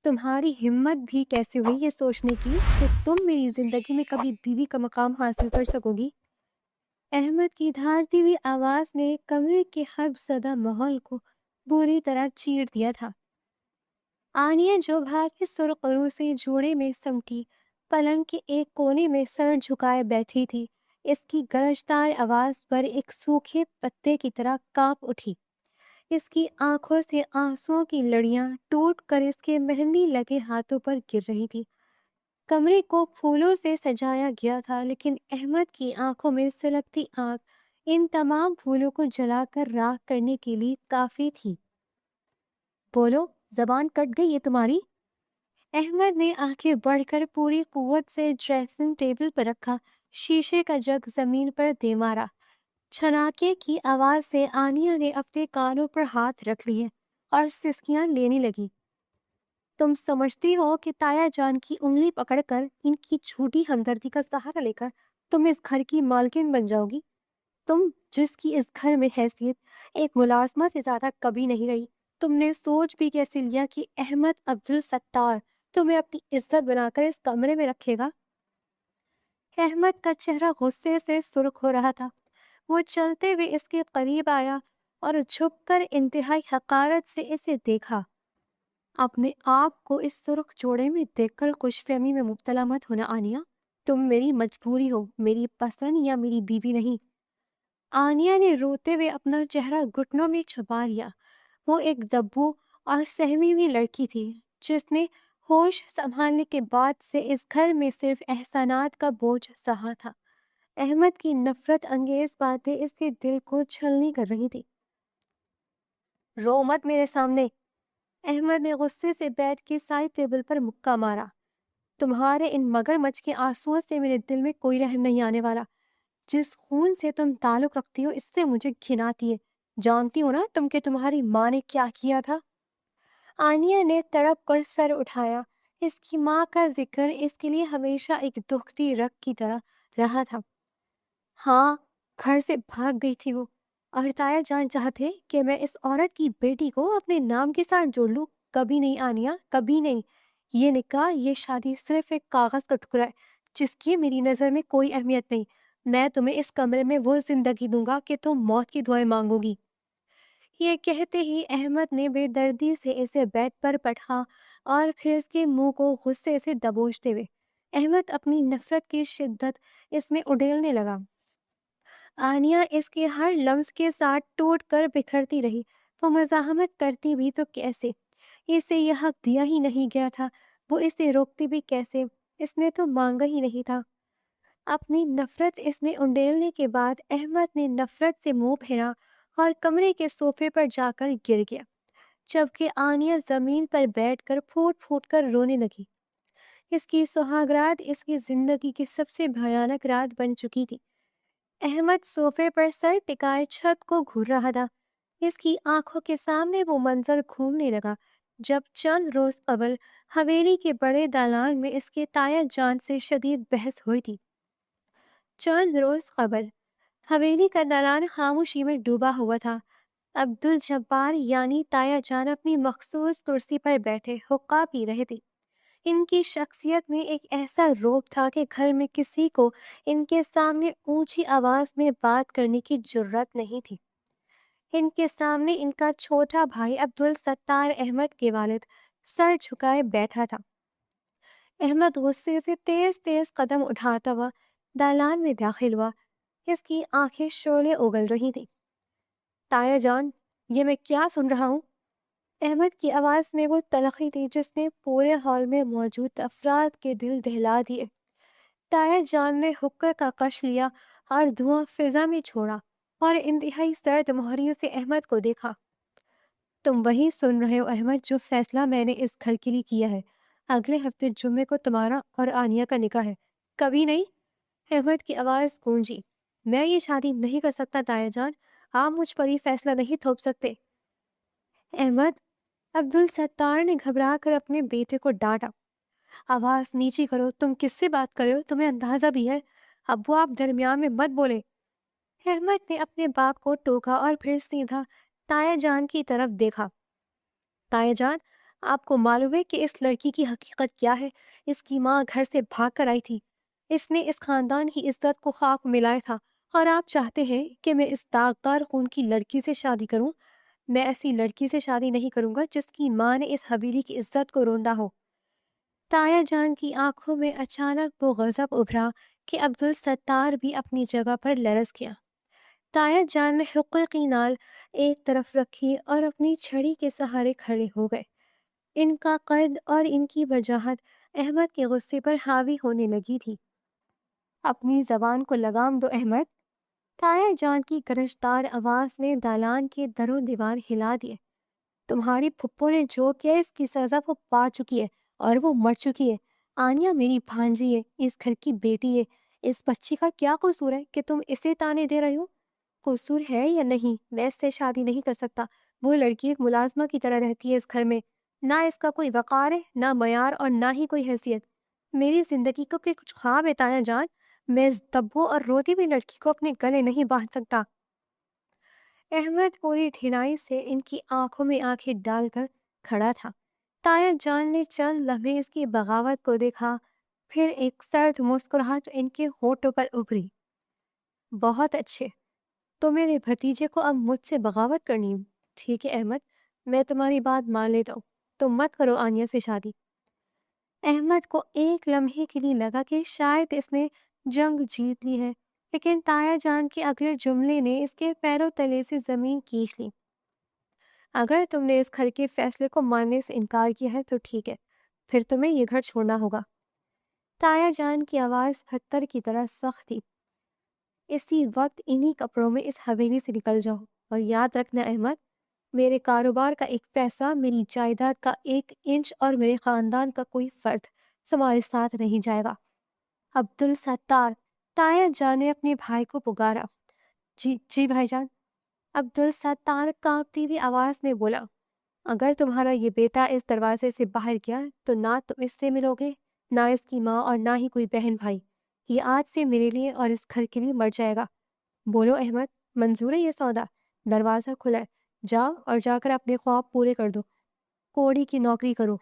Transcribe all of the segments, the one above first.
تمہاری ہمت بھی کیسے ہوئی یہ سوچنے کی کہ تم میری زندگی میں کبھی بیوی کا مقام حاصل کر سکو گی؟ احمد کی دھاڑتی ہوئی آواز نے کمرے کے حرب زدہ ماحول کو بری طرح چیر دیا تھا۔ آنیا جو بھاری سرخ روں سے جوڑے میں سمٹی پلنگ کے ایک کونے میں سر جھکائے بیٹھی تھی، اس کی گرجدار آواز پر ایک سوکھے پتے کی طرح کانپ اٹھی۔ اس کی آنکھوں سے آنسوؤں کی لڑیاں ٹوٹ کر اس کے مہندی لگے ہاتھوں پر گر رہی تھی۔ کمرے کو پھولوں سے سجایا گیا تھا، لیکن احمد کی آنکھوں میں سلگتی آگ ان تمام پھولوں کو جلا کر راکھ کرنے کے لیے کافی تھی۔ بولو، زبان کٹ گئی ہے تمہاری؟ احمد نے آنکھیں بڑھ کر پوری قوت سے ڈریسنگ ٹیبل پر رکھا شیشے کا جگ زمین پر دے مارا۔ چھناکے کی آواز سے آنیا نے اپنے کانوں پر ہاتھ رکھ لیے اور سسکیاں لینے لگی۔ تم سمجھتی ہو کہ تایا جان کی انگلی پکڑ کر ان کی جھوٹی ہمدردی کا سہارا لے کر تم اس گھر کی مالکن بن جاؤ گی؟ تم جس کی اس گھر میں حیثیت ایک ملازمہ سے زیادہ کبھی نہیں رہی، تم نے سوچ بھی کیسے لیا کہ احمد عبدالستار تمہیں اپنی عزت بنا کر اس کمرے میں رکھے گا؟ احمد کا چہرہ غصے سے سرخ ہو رہا تھا۔ وہ چلتے ہوئے اس کے قریب آیا اور جھک کر انتہائی حقارت سے اسے دیکھا۔ اپنے آپ کو اس سرخ جوڑے میں دیکھ کر خوش فہمی میں مبتلا مت ہونا آنیا۔ تم میری مجبوری ہو، میری پسند یا میری بیوی نہیں۔ آنیا نے روتے ہوئے اپنا چہرہ گھٹنوں میں چھپا لیا۔ وہ ایک دبو اور سہمی ہوئی لڑکی تھی جس نے ہوش سنبھالنے کے بعد سے اس گھر میں صرف احسانات کا بوجھ سہا تھا۔ احمد کی نفرت انگیز باتیں اس کے دل کو چھلنی کر رہی تھی۔ رو مت میرے سامنے، احمد نے غصے سے بیٹھ کے سائڈ ٹیبل پر مکہ مارا۔ تمہارے ان مگر مچھ کے آنسوؤں سے میرے دل میں کوئی رحم نہیں آنے والا۔ جس خون سے تم تعلق رکھتی ہو اس سے مجھے گھن آتی ہے۔ جانتی ہو نا تم کہ تمہاری ماں نے کیا کیا تھا؟ آنیا نے تڑپ کر سر اٹھایا۔ اس کی ماں کا ذکر اس کے لیے ہمیشہ ایک دکھتی رگ کی طرح رہا تھا۔ ہاں، گھر سے بھاگ گئی تھی وہ، اور تایا جان چاہتے کہ میں اس عورت کی بیٹی کو اپنے نام کے ساتھ جوڑ لوں۔ کبھی نہیں آنیا، کبھی نہیں۔ یہ نکاح، یہ شادی صرف ایک کاغذ کا ٹکڑا ہے جس کی میری نظر میں کوئی اہمیت نہیں۔ میں تمہیں اس کمرے میں وہ زندگی دوں گا کہ تم موت کی دعائیں مانگو گی۔ یہ کہتے ہی احمد نے بے دردی سے اسے بیڈ پر پٹھا اور پھر اس کے منہ کو غصے سے دبوچتے ہوئے احمد اپنی نفرت کی شدت اس میں اڈیلنے لگا۔ آنیا اس کے ہر لمس کے ساتھ ٹوٹ کر بکھرتی رہی۔ وہ مزاحمت کرتی بھی تو کیسے؟ اسے یہ حق دیا ہی نہیں گیا تھا، وہ اسے روکتی بھی کیسے؟ اس نے تو مانگا ہی نہیں تھا۔ اپنی نفرت اس میں انڈیلنے کے بعد احمد نے نفرت سے منہ پھیرا اور کمرے کے صوفے پر جا کر گر گیا، جبکہ آنیا زمین پر بیٹھ کر پھوٹ پھوٹ کر رونے لگی۔ اس کی سہاگ رات اس کی زندگی کی سب سے بھیانک رات بن چکی تھی۔ احمد صوفے پر سر ٹکائے چھت کو گھور رہا تھا۔ اس کی آنکھوں کے سامنے وہ منظر گھومنے لگا جب چند روز قبل حویلی کے بڑے دالان میں اس کے تایا جان سے شدید بحث ہوئی تھی۔ چند روز قبل حویلی کا دالان خاموشی میں ڈوبا ہوا تھا۔ عبدالجبار یعنی تایا جان اپنی مخصوص کرسی پر بیٹھے حقہ پی رہے تھے۔ ان کی شخصیت میں ایک ایسا روب تھا کہ گھر میں کسی کو ان کے سامنے اونچی آواز میں بات کرنے کی جرات نہیں تھی۔ ان کے سامنے ان کا چھوٹا بھائی عبدالستار احمد کے والد سر جھکائے بیٹھا تھا۔ احمد غصے سے تیز تیز قدم اٹھاتا ہوا دالان میں داخل ہوا۔ اس کی آنکھیں شعلے اگل رہی تھیں۔ تایا جان، یہ میں کیا سن رہا ہوں؟ احمد کی آواز میں وہ تلخی تھی جس نے پورے ہال میں موجود افراد کے دل دہلا دیے۔ تایا جان نے حکر کا کش لیا اور دھواں فضا میں چھوڑا اور انتہائی سرد مہریے سے احمد کو دیکھا۔ تم وہی سن رہے ہو احمد جو فیصلہ میں نے اس گھر کے لیے کیا ہے۔ اگلے ہفتے جمعے کو تمہارا اور آنیا کا نکاح ہے۔ کبھی نہیں، احمد کی آواز گونجی۔ میں یہ شادی نہیں کر سکتا تایا جان، آپ مجھ پر یہ فیصلہ نہیں تھوپ سکتے۔ احمد، عبدالستار نے گھبرا کر اپنے بیٹے کو ڈانٹا۔ آواز نیچی کرو، تم کس سے بات کرے ہو؟ تمہیں اندازہ بھی ہے؟ ابو، آپ درمیان میں مت بولے۔ احمد نے اپنے باپ کو ٹوکا اور پھر سیدھا تایا جان کی طرف دیکھا۔ تایا جان، آپ کو معلوم ہے کہ اس لڑکی کی حقیقت کیا ہے؟ اس کی ماں گھر سے بھاگ کر آئی تھی۔ اس نے اس خاندان کی عزت کو خاک ملایا تھا، اور آپ چاہتے ہیں کہ میں اس داغدار خون کی لڑکی سے شادی کروں؟ میں ایسی لڑکی سے شادی نہیں کروں گا جس کی ماں نے اس حویلی کی عزت کو روندا ہو۔ تایا جان کی آنکھوں میں اچانک وہ غضب ابھرا کہ عبدالستار بھی اپنی جگہ پر لرز گیا۔ تایا جان نے حقے کی نال ایک طرف رکھی اور اپنی چھڑی کے سہارے کھڑے ہو گئے۔ ان کا قد اور ان کی وجاہت احمد کے غصے پر حاوی ہونے لگی تھی۔ اپنی زبان کو لگام دو احمد! تایا جان کی گرجدار آواز نے دالان کے در و دیوار ہلا دیے۔ تمہاری پھپھو نے جو کیا اس کی سزا وہ پا چکی ہے، اور وہ مر چکی ہے۔ آنیا میری بھانجی ہے، اس گھر کی بیٹی ہے۔ اس بچی کا کیا قصور ہے کہ تم اسے تانے دے رہے ہو؟ قصور ہے یا نہیں، میں اس سے شادی نہیں کر سکتا۔ وہ لڑکی ایک ملازمہ کی طرح رہتی ہے اس گھر میں، نہ اس کا کوئی وقار ہے، نہ معیار، اور نہ ہی کوئی حیثیت۔ میری زندگی کو کہ کچھ خواب ہے تایا جان، میں اس دبو اور روتی ہوئی لڑکی کو اپنے گلے نہیں باندھ سکتا۔ احمد پوری ڈھلائی سے ان کی آنکھوں میں آنکھیں ڈال کر کھڑا تھا۔ تایا جان نے چند لمحے اس کی بغاوت کو دیکھا، پھر ایک سرد مسکراہٹ ان کے ہونٹوں پر ابھری۔ بہت اچھے، تو میرے بھتیجے کو اب مجھ سے بغاوت کرنی ہے۔ ٹھیک ہے احمد، میں تمہاری بات مان لیتا ہوں، تم مت کرو آنیا سے شادی۔ احمد کو ایک لمحے کے لیے لگا کہ شاید اس نے جنگ جیت لی ہے، لیکن تایا جان کے اگلے جملے نے اس کے پیروں تلے سے زمین کھینچ لی۔ اگر تم نے اس گھر کے فیصلے کو ماننے سے انکار کیا ہے تو ٹھیک ہے، پھر تمہیں یہ گھر چھوڑنا ہوگا۔ تایا جان کی آواز پتھر کی طرح سخت تھی۔ اسی وقت انہی کپڑوں میں اس حویلی سے نکل جاؤ، اور یاد رکھنا احمد، میرے کاروبار کا ایک پیسہ، میری جائیداد کا ایک انچ اور میرے خاندان کا کوئی فرد تمہارے ساتھ نہیں جائے گا۔ عبدالستار! تایا جان نے اپنے بھائی کو پکارا۔ جی بھائی جان! عبدالستار کانپتی ہوئی آواز میں بولا، اگر تمہارا یہ بیٹا اس دروازے سے باہر گیا تو نہ تم اس سے ملو گے، نہ اس کی ماں، اور نہ ہی کوئی بہن بھائی۔ یہ آج سے میرے لیے اور اس گھر کے لیے مر جائے گا۔ بولو احمد، منظور ہے یہ سودا؟ دروازہ کھلا ہے، جاؤ اور جا کر اپنے خواب پورے کر دو، کوڑی کی نوکری کرو۔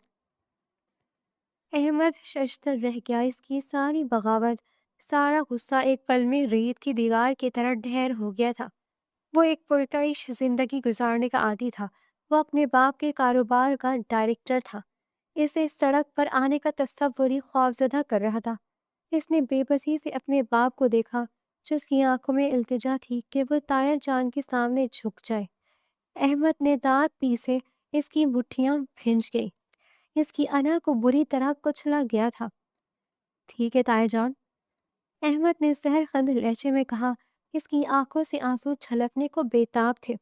احمد ششدر رہ گیا۔ اس کی ساری بغاوت، سارا غصہ ایک پل میں ریت کی دیوار کی طرح ڈھیر ہو گیا تھا۔ وہ ایک پرتعیش زندگی گزارنے کا عادی تھا۔ وہ اپنے باپ کے کاروبار کا ڈائریکٹر تھا۔ اسے سڑک پر آنے کا تصور ہی خوفزدہ کر رہا تھا۔ اس نے بے بسی سے اپنے باپ کو دیکھا، جس کی آنکھوں میں التجا تھی کہ وہ تایا جان کے سامنے جھک جائے۔ احمد نے دانت پیسے، اس کی مٹھیاں بھنج گئی۔ اس کی انا کو بری طرح کچلا گیا تھا۔ ٹھیک ہے تایا جان، احمد نے زہر خند لہجے میں کہا۔ اس کی آنکھوں سے آنسو چھلکنے کو بے تاب تھے۔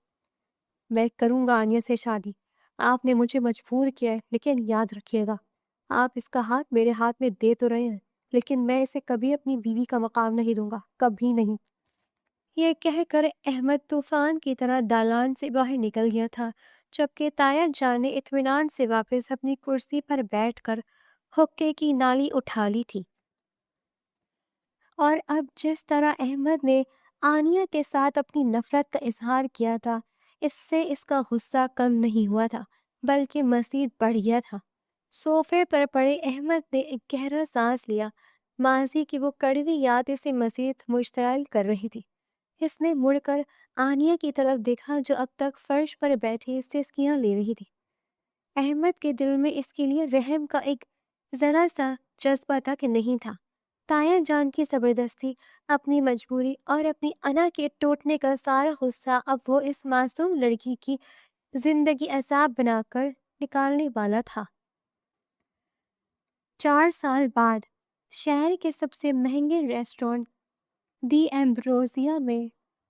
میں کروں گا آنیا سے شادی۔ آپ نے مجھے مجبور کیا ہے، لیکن یاد رکھیے گا، آپ اس کا ہاتھ میرے ہاتھ میں دے تو رہے ہیں، لیکن میں اسے کبھی اپنی بیوی کا مقام نہیں دوں گا، کبھی نہیں۔ یہ کہہ کر احمد طوفان کی طرح دالان سے باہر نکل گیا تھا، جبکہ تایا جان نے اطمینان سے واپس اپنی کرسی پر بیٹھ کر حقے کی نالی اٹھا لی تھی۔ اور اب جس طرح احمد نے آنیا کے ساتھ اپنی نفرت کا اظہار کیا تھا، اس سے اس کا غصہ کم نہیں ہوا تھا، بلکہ مزید بڑھ گیا تھا۔ صوفے پر پڑے احمد نے ایک گہرا سانس لیا۔ ماضی کی وہ کڑوی یاد اسے مزید مشتعل کر رہی تھی۔ اس نے مڑ کر آنیا کی طرف دیکھا، جو اب تک فرش پر بیٹھی سسکیاں لے رہی تھی۔ احمد کے دل میں اس کے لیے رحم کا ایک ذرا سا جذبہ تک نہیں تھا۔ تایا جان کی زبردستی، اپنی مجبوری اور اپنی انا کے ٹوٹنے کا سارا غصہ اب وہ اس معصوم لڑکی کی زندگی عذاب بنا کر نکالنے والا تھا۔ 4 سال بعد شہر کے سب سے مہنگے ریسٹورانٹ دی ایمبروزیا میں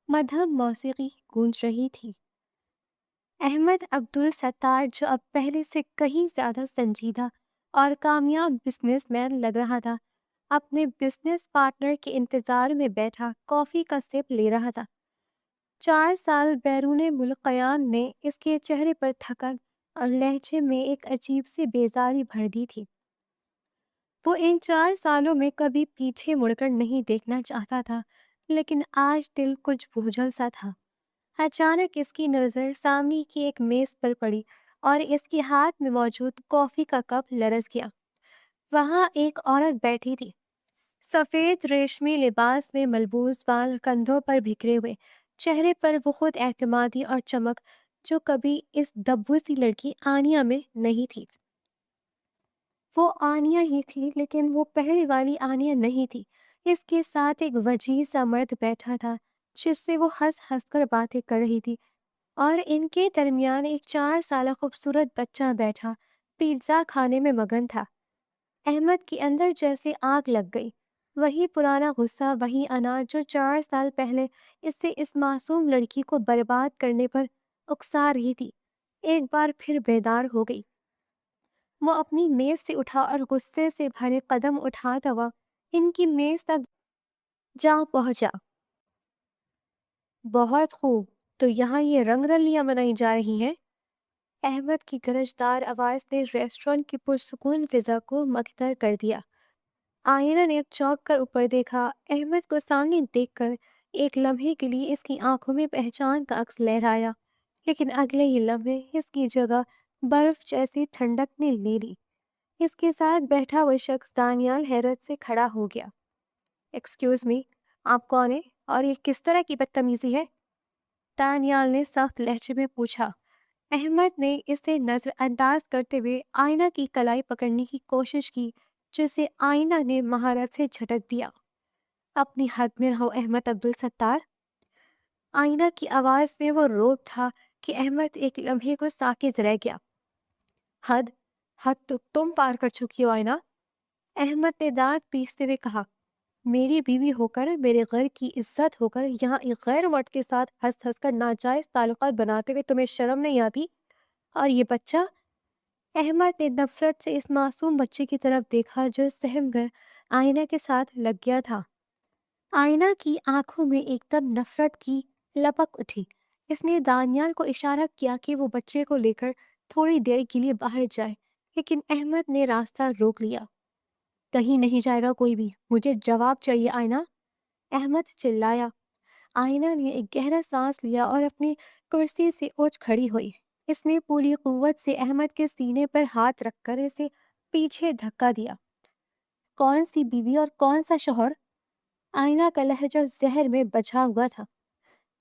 مدھم موسیقی گونج رہی تھی۔ احمد عبدالستار، جو اب پہلے سے کہیں زیادہ سنجیدہ اور کامیاب بزنس مین لگ رہا تھا، اپنے بزنس پارٹنر کے انتظار میں بیٹھا کافی کا سپ لے رہا تھا۔ 4 سال بیرون ملک قیام نے اس کے چہرے پر تھکن اور لہجے میں ایک عجیب سی بیزاری بھر دی تھی۔ وہ ان 4 سالوں میں کبھی پیچھے مڑ کر نہیں دیکھنا چاہتا تھا، لیکن آج دل کچھ بوجھل سا تھا۔ اچانک اس کی نظر سامنے کی ایک میز پر پڑی اور اس کے ہاتھ میں موجود کافی کا کپ لرز گیا۔ وہاں ایک عورت بیٹھی تھی، سفید ریشمی لباس میں ملبوس، بال کندھوں پر بکھرے ہوئے، چہرے پر وہ خود اعتمادی اور چمک جو کبھی اس دبو سی لڑکی آنیا میں نہیں تھی۔ وہ آنیا ہی تھی، لیکن وہ پہلے والی آنیا نہیں تھی۔ اس کے ساتھ ایک وجیز سا مرد بیٹھا تھا جس سے وہ ہنس ہنس کر باتیں کر رہی تھی، اور ان کے درمیان ایک 4 سالہ خوبصورت بچہ بیٹھا پیزا کھانے میں مگن تھا۔ احمد کے اندر جیسے آگ لگ گئی، وہی پرانا غصہ، وہی انا جو 4 سال پہلے اسے اس معصوم لڑکی کو برباد کرنے پر اکسا رہی تھی، ایک بار پھر بیدار ہو گئی۔ وہ اپنی میز سے اٹھا اور غصے سے بھرے قدم اٹھاتا ہوا ان کی میز تک جا پہنچا۔ بہت خوب، تو یہاں یہ رنگ رلیاں منائی جا رہی ہیں؟ احمد کی گرجدار آواز نے ریسٹورنٹ کی پرسکون فضا کو مکدر کر دیا۔ آئینہ نے چونک کر اوپر دیکھا۔ احمد کو سامنے دیکھ کر ایک لمحے کے لیے اس کی آنکھوں میں پہچان کا عکس لہرایا، لیکن اگلے ہی لمحے اس کی جگہ برف جیسی ٹھنڈک نے لے لی۔ اس کے ساتھ بیٹھا وہ شخص دانیال حیرت سے کھڑا ہو گیا۔ ایکسکیوز می، آپ کون ہیں اور یہ کس طرح کی بدتمیزی ہے؟ دانیال نے سخت لہجے میں پوچھا۔ احمد نے اسے نظر انداز کرتے ہوئے آئینہ کی کلائی پکڑنے کی کوشش کی، جسے آئینہ نے مہارت سے جھٹک دیا۔ اپنی حد میں رہو احمد عبدالستار۔ آئینہ کی آواز میں وہ روب تھا کہ احمد ایک لمحے کو ساکت رہ گیا۔ حد تو تم پار کر چکی ہو آئینہ، احمد نے دانت پیستے ہوئے کہا۔ میری بیوی ہو کر، میرے گھر کی عزت ہو کر، یہاں ایک غیر مرد کے ساتھ ہنس ہنس کر ناجائز تعلقات بناتے ہوئے تمہیں شرم نہیں آتی؟ اور یہ بچہ؟ احمد نے نفرت سے اس معصوم بچے کی طرف دیکھا جو سہم گر آئینہ کے ساتھ لگ گیا تھا۔ آئینہ کی آنکھوں میں ایک دم نفرت کی لپک اٹھی۔ اس نے دانیال کو اشارہ کیا کہ وہ بچے کو لے کر تھوڑی دیر کے لیے باہر جائے، لیکن احمد نے راستہ روک لیا۔ کہیں نہیں جائے گا کوئی بھی، مجھے جواب چاہیے آئینہ، احمد چلایا۔ آئینہ نے ایک گہرا سانس لیا اور اپنی کرسی سے اٹھ کھڑی ہوئی۔ اس نے پوری قوت سے احمد کے سینے پر ہاتھ رکھ کر اسے پیچھے دھکا دیا۔ کون سی بیوی اور کون سا شوہر؟ آئینہ کا لہجہ زہر میں بجھا ہوا تھا۔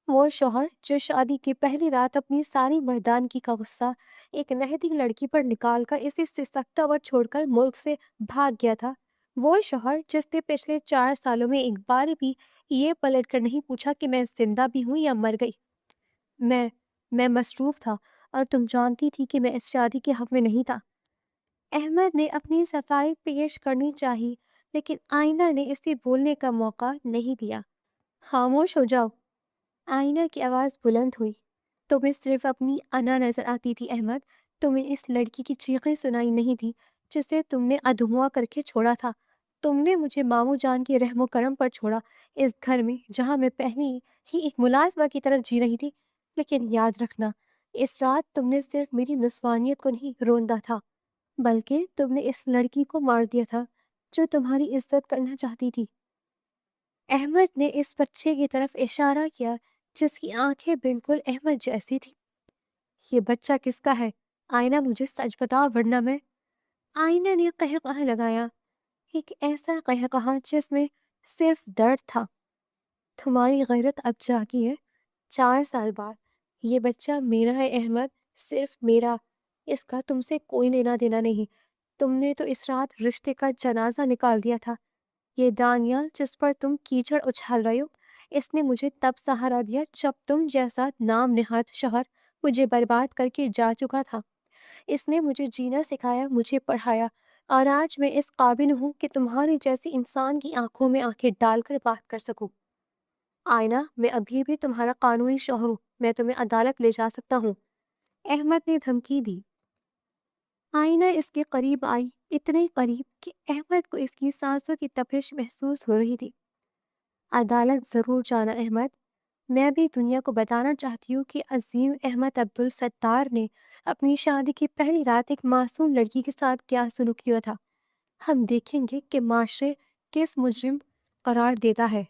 وہ شوہر جو شادی کی پہلی رات اپنی ساری مردانگی کا غصہ ایک نہدی لڑکی پر نکال کر اسے سسکتا ہوا چھوڑ کر ملک سے بھاگ گیا تھا۔ وہ شوہر جس نے پچھلے 4 سالوں میں ایک بار بھی یہ پلٹ کر نہیں پوچھا کہ میں زندہ بھی ہوں یا مر گئی۔ میں مصروف تھا اور تم جانتی تھی کہ میں اس شادی کے حق میں نہیں تھا۔ احمد نے اپنی صفائی پیش کرنی چاہی، لیکن آئینہ نے اسے بولنے کا موقع نہیں دیا۔ خاموش ہو جاؤ، آئینہ کی آواز بلند ہوئی۔ تمہیں صرف اپنی انا نظر آتی تھی احمد، تمہیں اس لڑکی کی چیخیں سنائی نہیں تھی جسے تم نے ادھموا کر کے چھوڑا تھا۔ تم نے مجھے ماموں جان کے رحم و کرم پر چھوڑا، اس گھر میں جہاں میں پہلے ہی ایک ملازمہ کی طرح جی رہی تھی۔ لیکن یاد رکھنا، اس رات تم نے صرف میری نسوانیت کو نہیں روندا تھا، بلکہ تم نے اس لڑکی کو مار دیا تھا جو تمہاری عزت کرنا چاہتی تھی۔ احمد نے اس بچے کی طرف اشارہ کیا جس کی آنکھیں بالکل احمد جیسی تھی۔ یہ بچہ کس کا ہے؟ آئینہ مجھے سچ بتاؤ ورنہ میں… آئینہ نے قہقہہ لگایا، ایک ایسا قہقہہ جس میں صرف درد تھا۔ تمہاری غیرت اب جاگی ہے۔ 4 سال بعد یہ بچہ میرا ہے احمد، صرف میرا۔ اس کا تم سے کوئی لینا دینا نہیں۔ تم نے تو اس رات رشتے کا جنازہ نکال دیا تھا۔ یہ دانیال جس پر تم کیچڑ اچھال رہے ہو، اس نے مجھے تب سہارا دیا جب تم جیسا نام نہاد شوہر مجھے برباد کر کے جا چکا تھا۔ اس نے مجھے جینا سکھایا، مجھے پڑھایا، اور آج میں اس قابل ہوں کہ تمہاری جیسی انسان کی آنکھوں میں آنکھیں ڈال کر بات کر سکوں۔ آئینہ، میں ابھی بھی تمہارا قانونی شوہر ہوں، میں تمہیں عدالت لے جا سکتا ہوں، احمد نے دھمکی دی۔ آئینہ اس کے قریب آئی، اتنے قریب کہ احمد کو اس کی سانسوں کی تپش محسوس ہو رہی تھی۔ عدالت ضرور جانا احمد، میں بھی دنیا کو بتانا چاہتی ہوں کہ عظیم احمد عبدالستار نے اپنی شادی کی پہلی رات ایک معصوم لڑکی کے ساتھ کیا سلوک کیا تھا۔ ہم دیکھیں گے کہ معاشرے کس مجرم قرار دیتا ہے۔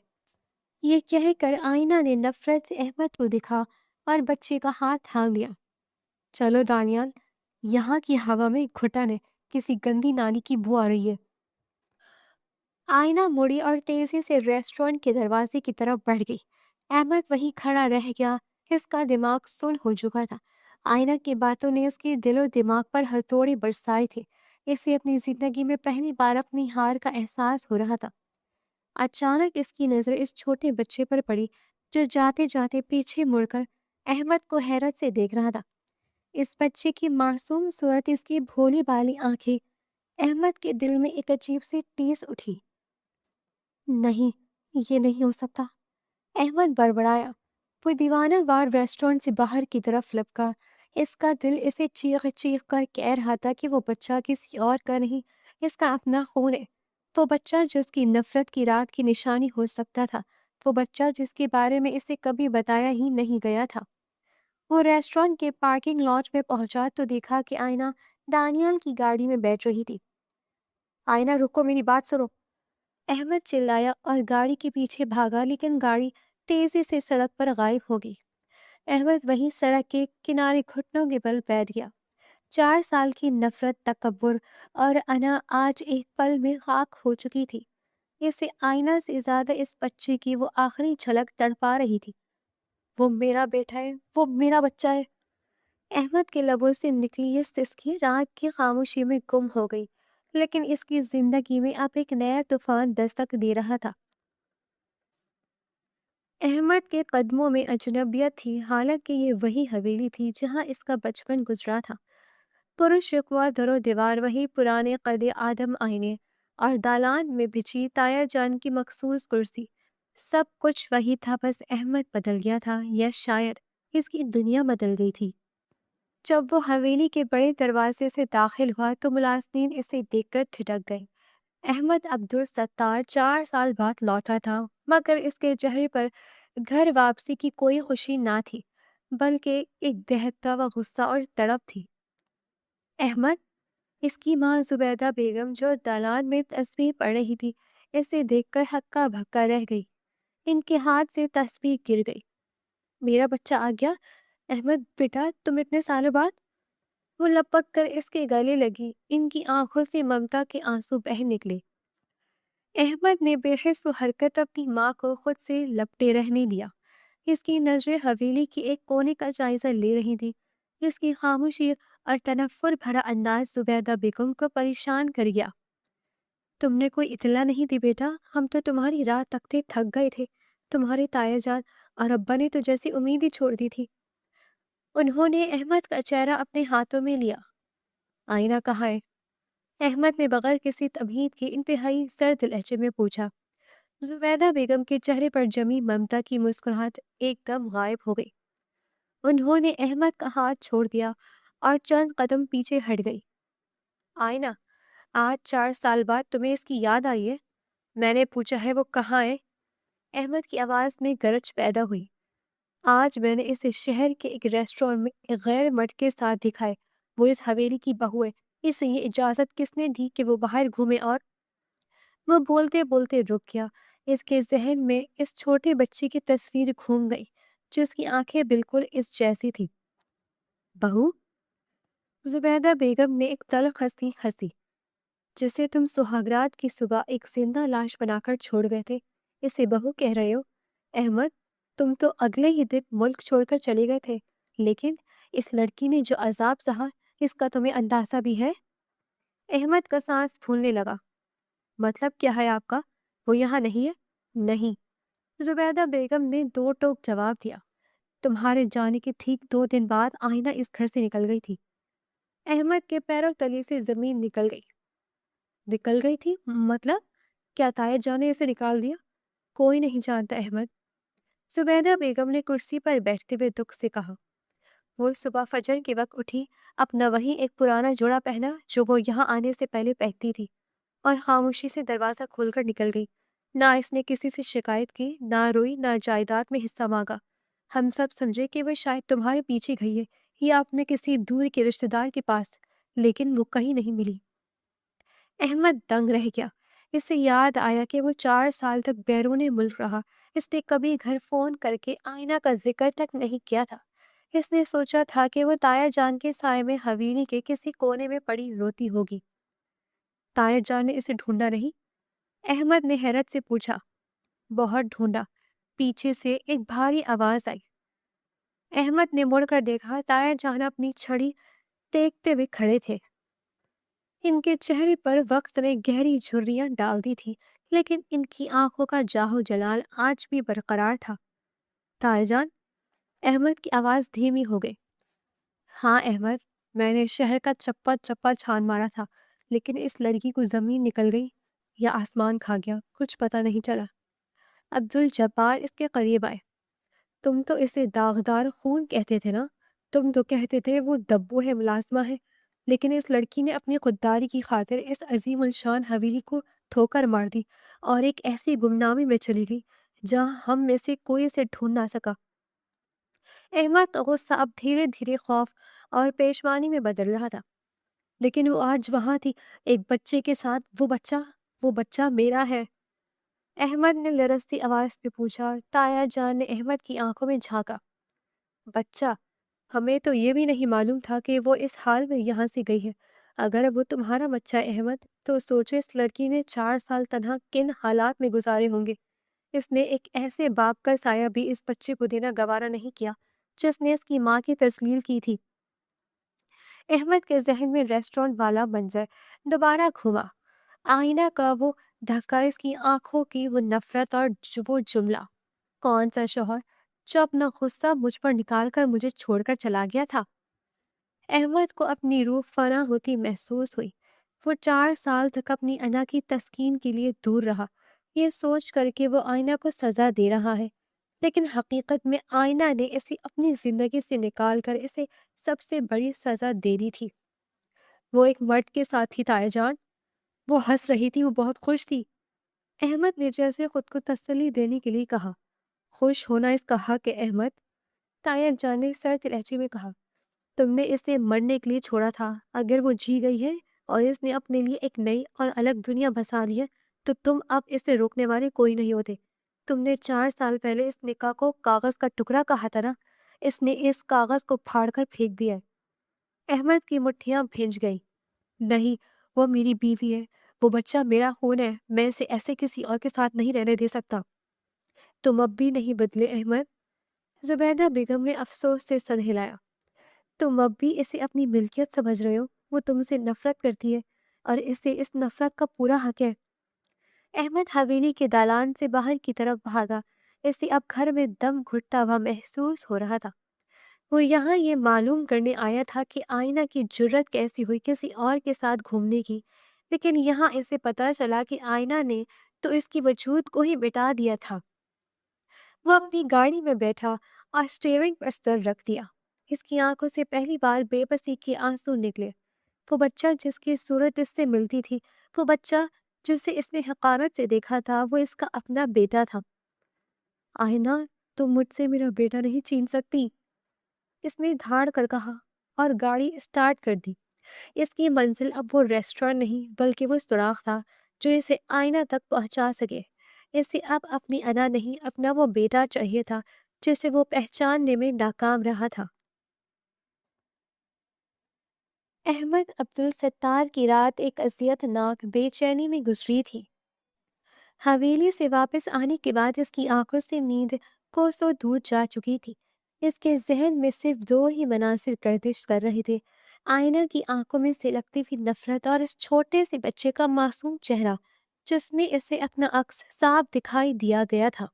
یہ کہہ کر آئینہ نے نفرت سے احمد کو دکھا اور بچے کا ہاتھ تھام لیا۔ چلو دانیال، یہاں کی ہوا میں گھٹن ہے، کسی گندی نالی کی بو آ رہی ہے۔ آئینہ مڑی اور تیزی سے ریسٹورنٹ کے دروازے کی طرف بڑھ گئی۔ احمد وہیں کھڑا رہ گیا، اس کا دماغ سن ہو چکا تھا۔ آئینہ کی باتوں نے اس کے دل و دماغ پر ہتھوڑے برسائے تھے۔ اسے اپنی زندگی میں پہلی بار اپنی ہار کا احساس ہو رہا تھا۔ اچانک اس کی نظر اس چھوٹے بچے پر پڑی جو جاتے جاتے پیچھے مڑ کر احمد کو حیرت سے دیکھ رہا تھا۔ اس بچے کی معصوم صورت، اس کی بھولی بالی آنکھیں، احمد کے دل میں ایک عجیب سی ٹیس اٹھی۔ نہیں، یہ نہیں ہو سکتا، احمد بڑبڑایا۔ وہ دیوانہ وار ریسٹورنٹ سے باہر کی طرف لپکا۔ اس کا دل اسے چیخ چیخ کر کہہ رہا تھا کہ وہ بچہ کسی اور کا نہیں، اس کا اپنا خون ہے۔ وہ بچہ جس کی نفرت کی رات کی نشانی ہو سکتا تھا، وہ بچہ جس کے بارے میں اسے کبھی بتایا ہی نہیں گیا تھا۔ وہ ریسٹورنٹ کے پارکنگ لاٹ میں پہنچا تو دیکھا کہ آئینہ دانیال کی گاڑی میں بیٹھ رہی تھی۔ آئینہ رکو، میری بات سنو، احمد چلایا اور گاڑی کے پیچھے بھاگا، لیکن گاڑی تیزی سے سڑک پر غائب ہو گئی۔ احمد وہیں سڑک کے کنارے گھٹنوں کے بل بیٹھ گیا۔ 4 سال کی نفرت، تکبر اور انا آج ایک پل میں خاک ہو چکی تھی۔ اسے آئینہ سے زیادہ اس بچے کی وہ آخری جھلک تڑپا رہی تھی۔ وہ میرا بیٹا ہے، وہ میرا بچہ ہے۔ احمد کے لبوں سے نکلی یہ سسکی رات کی خاموشی میں گم ہو گئی، لیکن اس کی زندگی میں اب ایک نیا طوفان دستک دے رہا تھا۔ احمد کے قدموں میں اجنبیت تھی، حالانکہ یہ وہی حویلی تھی جہاں اس کا بچپن گزرا تھا۔ پرشکوا در و دیوار، وہی پرانے قد آدم آئینے، اور دالان میں بچھی تایا جان کی مخصوص کرسی، سب کچھ وہی تھا، بس احمد بدل گیا تھا، یا شاید اس کی دنیا بدل گئی تھی۔ جب وہ حویلی کے بڑے دروازے سے داخل ہوا تو ملازمین اسے دیکھ کر ٹھٹک گئے۔ احمد عبدالستار 4 سال بعد لوٹا تھا، مگر اس کے چہرے پر گھر واپسی کی کوئی خوشی نہ تھی، بلکہ ایک دہتا ہوا غصہ اور تڑپ تھی۔ احمد، اس کی ماں زبیدہ بیگم جو دالان میں تسبیح پڑھ رہی تھی، اسے دیکھ کر ہکا بھکا رہ گئی۔ ان کے ہاتھ سے تسبیح گر گئی۔ میرا بچہ آ گیا، احمد بیٹا، تم اتنے سالوں بعد؟ وہ لپک کر اس کے گلے لگی، ان کی آنکھوں سے ممتا کے آنسو بہہ نکلے۔ احمد نے بے حس و حرکت اپنی ماں کو خود سے لپٹے رہنے دیا۔ اس کی نظریں حویلی کی ایک کونے کا جائزہ لے رہی تھی۔ اس کی خاموشی اور تنفر بھرا انداز زبیدہ بیگم کو پریشان کر گیا۔ تم نے کوئی اطلاع نہیں دی بیٹا؟ ہم تو تمہاری راہ تکتے تھک گئے تھے۔ تمہارے تایا جان اور ابا نے تو جیسی امید ہی چھوڑ دی تھی۔ انہوں نے احمد کا چہرہ اپنے ہاتھوں میں لیا۔ آئینہ کہاں ہے؟ احمد نے بغیر کسی تمہید کے انتہائی سرد لہجے میں پوچھا۔ زبیدہ بیگم کے چہرے پر جمی ممتا کی مسکراہٹ ایک دم غائب ہو گئی۔ انہوں نے احمد کا ہاتھ چھوڑ دیا اور چند قدم پیچھے ہٹ گئی۔ آئینہ، آج 4 سال بعد تمہیں اس کی یاد آئی ہے؟ میں نے پوچھا ہے وہ کہاں ہے؟ احمد کی آواز میں گرج پیدا ہوئی۔ آج میں نے اسے شہر کے ایک ریسٹورانٹ میں ایک غیر مرد کے ساتھ دکھائے۔ وہ اس حویلی کی بہو ہے۔ اسے یہ اجازت کس نے دی کہ وہ باہر گھومے؟ اور وہ بولتے بولتے رک گیا۔ اس کے ذہن میں اس چھوٹے بچے کی تصویر گھوم گئی جس کی آنکھیں بالکل اس جیسی تھی۔ بہو؟ زبیدہ بیگم نے ایک تلخ ہنسی ہنسی۔ جسے تم سہاگرات کی صبح ایک زندہ لاش بنا کر چھوڑ گئے تھے، اسے بہو کہہ رہے ہو؟ احمد، تم تو اگلے ہی دن ملک چھوڑ کر چلے گئے تھے، لیکن اس لڑکی نے جو عذاب سہا، اس کا تمہیں اندازہ بھی ہے؟ احمد کا سانس پھولنے لگا۔ مطلب کیا ہے آپ کا؟ وہ یہاں نہیں ہے؟ نہیں، زبیدہ بیگم نے دو ٹوک جواب دیا۔ تمہارے جانے کے ٹھیک 2 دن بعد آئینہ اس گھر سے نکل گئی تھی۔ احمد کے پیروں تلے سے زمین نکل گئی۔ نکل گئی تھی؟ مطلب کیا تایا جان نے اسے نکال دیا؟ کوئی نہیں جانتا احمد، زبیدہ بیگم نے کرسی پر بیٹھتے ہوئے دکھ سے کہا۔ وہ صبح فجر کے وقت اٹھی، اپنا وہی ایک پرانا جوڑا پہنا جو وہ یہاں آنے سے پہلے پہنتی تھی، اور خاموشی سے دروازہ کھول کر نکل گئی۔ نہ اس نے کسی سے شکایت کی، نہ روئی، نہ جائیداد میں حصہ مانگا۔ ہم سب سمجھے کہ وہ شاید تمہارے پیچھے گئی ہے یا اپنے کسی دور کے رشتہ دار کے پاس، لیکن وہ کہیں نہیں ملی۔ احمد دنگ رہ گیا۔ اسے یاد آیا کہ وہ 4 سال تک بیرون ملک رہا۔ اس نے کبھی گھر فون کر کے آئینہ کا ذکر تک نہیں کیا تھا۔ اس نے سوچا تھا کہ وہ تایا جان کے سائے میں حویلی کے کسی کونے میں پڑی روتی ہوگی۔ تایا جان نے اسے ڈھونڈا نہیں؟ احمد نے حیرت سے پوچھا۔ بہت ڈھونڈا، پیچھے سے ایک بھاری آواز آئی۔ احمد نے مڑ کر دیکھا، تایا جان اپنی چھڑی ٹیکتے ہوئے کھڑے تھے۔ ان کے چہرے پر وقت نے گہری جھریاں ڈال دی تھی، لیکن ان کی آنکھوں کا جاہو جلال آج بھی برقرار تھا۔ تایا جان؟ احمد کی آواز دھیمی ہو گئی۔ ہاں احمد، میں نے شہر کا چپا چپا چھان مارا تھا، لیکن اس لڑکی کو زمین نکل گئی یا آسمان کھا گیا، کچھ پتہ نہیں چلا۔ عبدالجبار اس کے قریب آئے۔ تم تو اسے داغدار خون کہتے تھے نا؟ تم تو کہتے تھے وہ دبو ہے، ملازمہ ہے، لیکن اس لڑکی نے اپنی خودداری کی خاطر اس عظیم الشان حویلی کو ٹھوکر مار دی اور ایک ایسی گمنامی میں چلی گئی جہاں ہم میں سے کوئی اسے ڈھونڈ نہ سکا۔ احمد کا غصہ اب دھیرے دھیرے خوف اور پیشمانی میں بدل رہا تھا۔ لیکن وہ آج وہاں تھی، ایک بچے کے ساتھ۔ وہ بچہ میرا ہے۔ احمد نے لرزتی آواز میں پوچھا۔ تایا جان نے احمد کی آنکھوں میں جھانکا۔ بچہ؟ ہمیں تو یہ بھی نہیں معلوم تھا کہ وہ اس حال میں یہاں سے گئی ہے۔ اگر وہ تمہارا بچہ ہے احمد، تو سوچو اس لڑکی نے 4 سال تنہا کن حالات میں گزارے ہوں گے۔ اس نے ایک ایسے باپ کا سایہ بھی اس بچے کو دینا گوارا نہیں کیا جس نے اس کی ماں کی تسلیل کی تھی۔ احمد کے ذہن میں ریسٹورنٹ والا منظر دوبارہ گھوما، آئینہ کا وہ دھکا، اس کی آنکھوں کی وہ نفرت اور وہ جملہ، کون سا شوہر جو اپنا غصہ مجھ پر نکال کر مجھے چھوڑ کر چلا گیا تھا۔ احمد کو اپنی روح فنا ہوتی محسوس ہوئی۔ وہ 4 سال تک اپنی انا کی تسکین کے لیے دور رہا، یہ سوچ کر کہ وہ آئینہ کو سزا دے رہا ہے، لیکن حقیقت میں آئینہ نے اسے اپنی زندگی سے نکال کر اسے سب سے بڑی سزا دے دی تھی۔ وہ ایک مرد کے ساتھ تھی تایا جان۔ وہ ہنس رہی تھی، وہ بہت خوش تھی۔ احمد نے جیسے خود کو تسلی دینے کے لیے کہا۔ خوش ہونا اس کا حق ہے احمد، تایا جان نے سرد لہجے میں کہا۔ تم نے اسے مرنے کے لیے چھوڑا تھا، اگر وہ جی گئی ہے اور اس نے اپنے لیے ایک نئی اور الگ دنیا بسا لی ہے تو تم اب اسے روکنے والے کوئی نہیں ہوتے۔ تم نے 4 سال پہلے اس نکاح کو کاغذ کا ٹکڑا کہا تھا نا، اس نے اس کاغذ کو پھاڑ کر پھینک دیا ہے۔ احمد کی مٹھیاں بھیج گئی۔ نہیں، وہ میری بیوی ہے، وہ بچہ میرا خون ہے، میں اسے ایسے کسی اور کے ساتھ نہیں رہنے دے سکتا۔ تم اب بھی نہیں بدلے احمد، زبیدہ بیگم نے افسوس سے سر ہلایا۔ تم اب بھی اسے اپنی ملکیت سمجھ رہے ہو، وہ تم سے نفرت کرتی ہے اور اسے اس نفرت کا پورا حق ہے۔ احمد حویلی کے دالان سے باہر کی طرف بھاگا، اسے اب گھر میں دم گھٹتا ہوا محسوس ہو رہا تھا۔ وہ یہاں یہ معلوم کرنے آیا تھا کہ آئینہ کی جرت کیسی ہوئی کسی اور کے ساتھ گھومنے کی، لیکن یہاں اسے پتہ چلا کہ آئینہ نے تو اس کی وجود کو ہی مٹا دیا تھا۔ وہ اپنی گاڑی میں بیٹھا اور اسٹیئرنگ پر سر رکھ دیا۔ اس کی آنکھوں سے پہلی بار بے بسی کے آنسو نکلے۔ وہ بچہ جس کی صورت اس سے ملتی تھی، وہ بچہ جسے اس نے حقارت سے دیکھا تھا، وہ اس کا اپنا بیٹا تھا۔ آئینہ، تم مجھ سے میرا بیٹا نہیں چھین سکتی، اس نے دھاڑ کر کہا اور گاڑی اسٹارٹ کر دی۔ اس کی منزل اب وہ ریسٹورنٹ نہیں بلکہ وہ سوراخ تھا جو اسے آئینہ تک پہنچا سکے۔ اسے اب اپنی انا نہیں، اپنا وہ بیٹا چاہیے تھا جسے وہ پہچاننے میں ناکام رہا تھا۔ احمد عبدالستار کی رات ایک اذیت ناک بے چینی میں گزری تھی۔ حویلی سے واپس آنے کے بعد اس کی آنکھوں سے نیند کوسوں دور جا چکی تھی۔ اس کے ذہن میں صرف 2 ہی مناظر گردش کر رہے تھے، آئینہ کی آنکھوں میں سے لگتی ہوئی نفرت اور اس چھوٹے سے بچے کا معصوم چہرہ جس میں اسے اپنا عکس صاف دکھائی دیا گیا تھا۔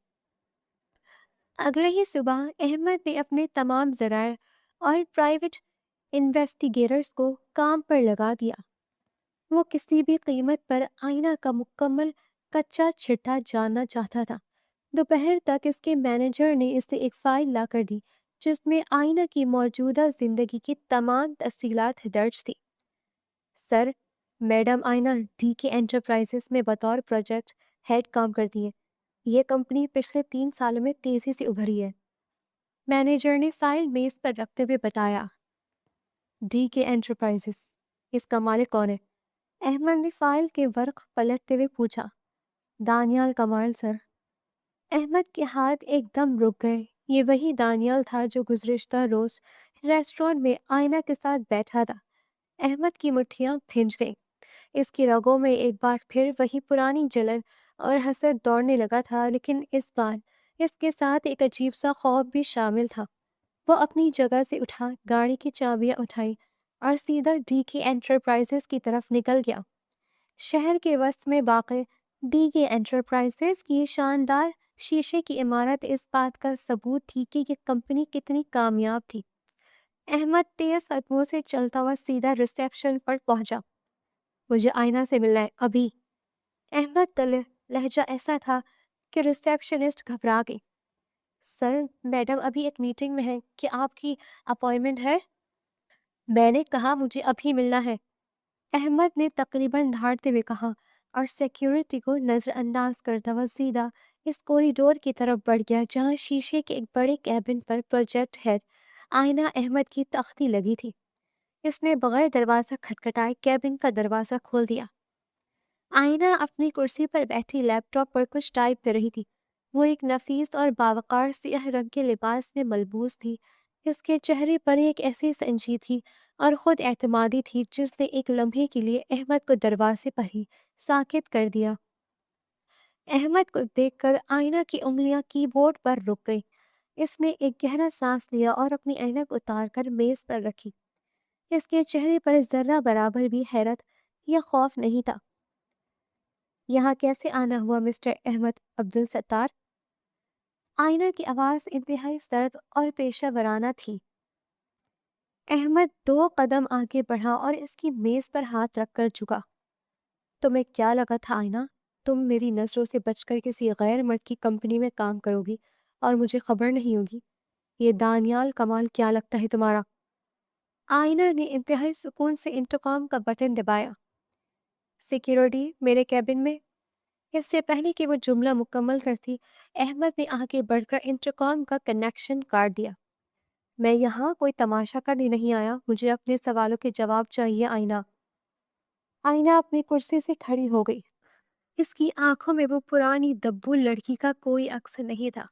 اگلے ہی صبح احمد نے اپنے تمام ذرائع اور پرائیویٹ انویسٹیگیٹرز کو کام پر لگا دیا۔ وہ کسی بھی قیمت پر آئینہ کا مکمل کچا چھٹا جاننا چاہتا تھا۔ دوپہر تک اس کے مینیجر نے اسے ایک فائل لا کر دی جس میں آئینہ کی موجودہ زندگی کی تمام تفصیلات درج تھی۔ سر، میڈم آئینہ ڈی کے انٹرپرائزز میں بطور پروجیکٹ ہیڈ کام کرتی ہے۔ یہ کمپنی پچھلے 3 سالوں میں تیزی سے ابھری ہے، مینیجر نے فائل میز پر رکھتے ہوئے بتایا۔ ڈی کے انٹرپرائزز، اس کا مالک کون ہے؟ احمد نے فائل کے ورق پلٹتے ہوئے پوچھا۔ دانیال کمال سر۔ احمد کے ہاتھ ایک دم رک گئے، یہ وہی دانیال تھا جو گزشتہ روز ریسٹورانٹ میں آئینہ کے ساتھ بیٹھا تھا۔ احمد کی مٹھیاں بھنج گئیں۔ اس کی رگوں میں ایک بار پھر وہی پرانی جلن اور حسد دوڑنے لگا تھا، لیکن اس بار اس کے ساتھ ایک عجیب سا خوف بھی شامل تھا۔ وہ اپنی جگہ سے اٹھا، گاڑی کی چابیاں اٹھائی اور سیدھا ڈی کے انٹرپرائزز کی طرف نکل گیا۔ شہر کے وسط میں واقع ڈی کے انٹرپرائزز کی شاندار شیشے کی عمارت اس بات کا ثبوت تھی کہ یہ کمپنی کتنی کامیاب تھی۔ احمد تیز قدموں سے چلتا ہوا سیدھا ریسیپشن پر پہنچا۔ مجھے آئینہ سے ملنا ہے ابھی۔ احمد کا لہجہ ایسا تھا کہ ریسیپشنسٹ گھبرا گئی۔ سر، میڈم ابھی ایک میٹنگ میں ہے، کہ آپ کی اپائنٹمنٹ ہے؟ میں نے کہا مجھے ابھی ملنا ہے، احمد نے تقریباً دھاڑتے ہوئے کہا، اور سیکیورٹی کو نظر انداز کرتا ہوا سیدھا اس کوریڈور کی طرف بڑھ گیا جہاں شیشے کے ایک بڑے کیبن پر پروجیکٹ ہیڈ آئینہ احمد کی تختی لگی تھی۔ اس نے بغیر دروازہ کھٹکھٹائے کیبن کا دروازہ کھول دیا۔ آئینہ اپنی کرسی پر بیٹھی لیپ ٹاپ پر کچھ ٹائپ کر رہی تھی۔ وہ ایک نفیس اور باوقار سیاہ رنگ کے لباس میں ملبوس تھی۔ اس کے چہرے پر ایک ایسی سنجیدگی اور خود اعتمادی تھی جس نے ایک لمحے کے لیے احمد کو دروازے پر ہی ساکت کر دیا۔ احمد کو دیکھ کر آئینہ کی انگلیاں کی بورڈ پر رک گئی۔ اس نے ایک گہرا سانس لیا اور اپنی اینک اتار کر میز پر رکھی۔ اس کے چہرے پر ذرہ برابر بھی حیرت یا خوف نہیں تھا۔ یہاں کیسے آنا ہوا مسٹر احمد عبدالستار؟ آئینہ کی آواز انتہائی سرد اور پیشہ ورانہ تھی۔ احمد 2 قدم آگے بڑھا اور اس کی میز پر ہاتھ رکھ کر جھکا۔ تمہیں کیا لگا تھا آئینہ؟ تم میری نظروں سے بچ کر کسی غیر مرد کی کمپنی میں کام کرو گی اور مجھے خبر نہیں ہوگی؟ یہ دانیال کمال کیا لگتا ہے تمہارا؟ آئینہ نے انتہائی سکون سے انٹرکام کا بٹن دبایا۔ سیکیورٹی میرے کیبن میں؟ اس سے پہلے کہ وہ جملہ مکمل کرتی، احمد نے آگے بڑھ کر انٹرکام کا کنیکشن کاٹ دیا۔ میں یہاں کوئی تماشا کرنے نہیں آیا، مجھے اپنے سوالوں کے جواب چاہیے آئینہ۔ آئینہ اپنی کرسی سے کھڑی ہو گئی۔ اس کی آنکھوں میں وہ پرانی دبو لڑکی کا کوئی عکس نہیں تھا۔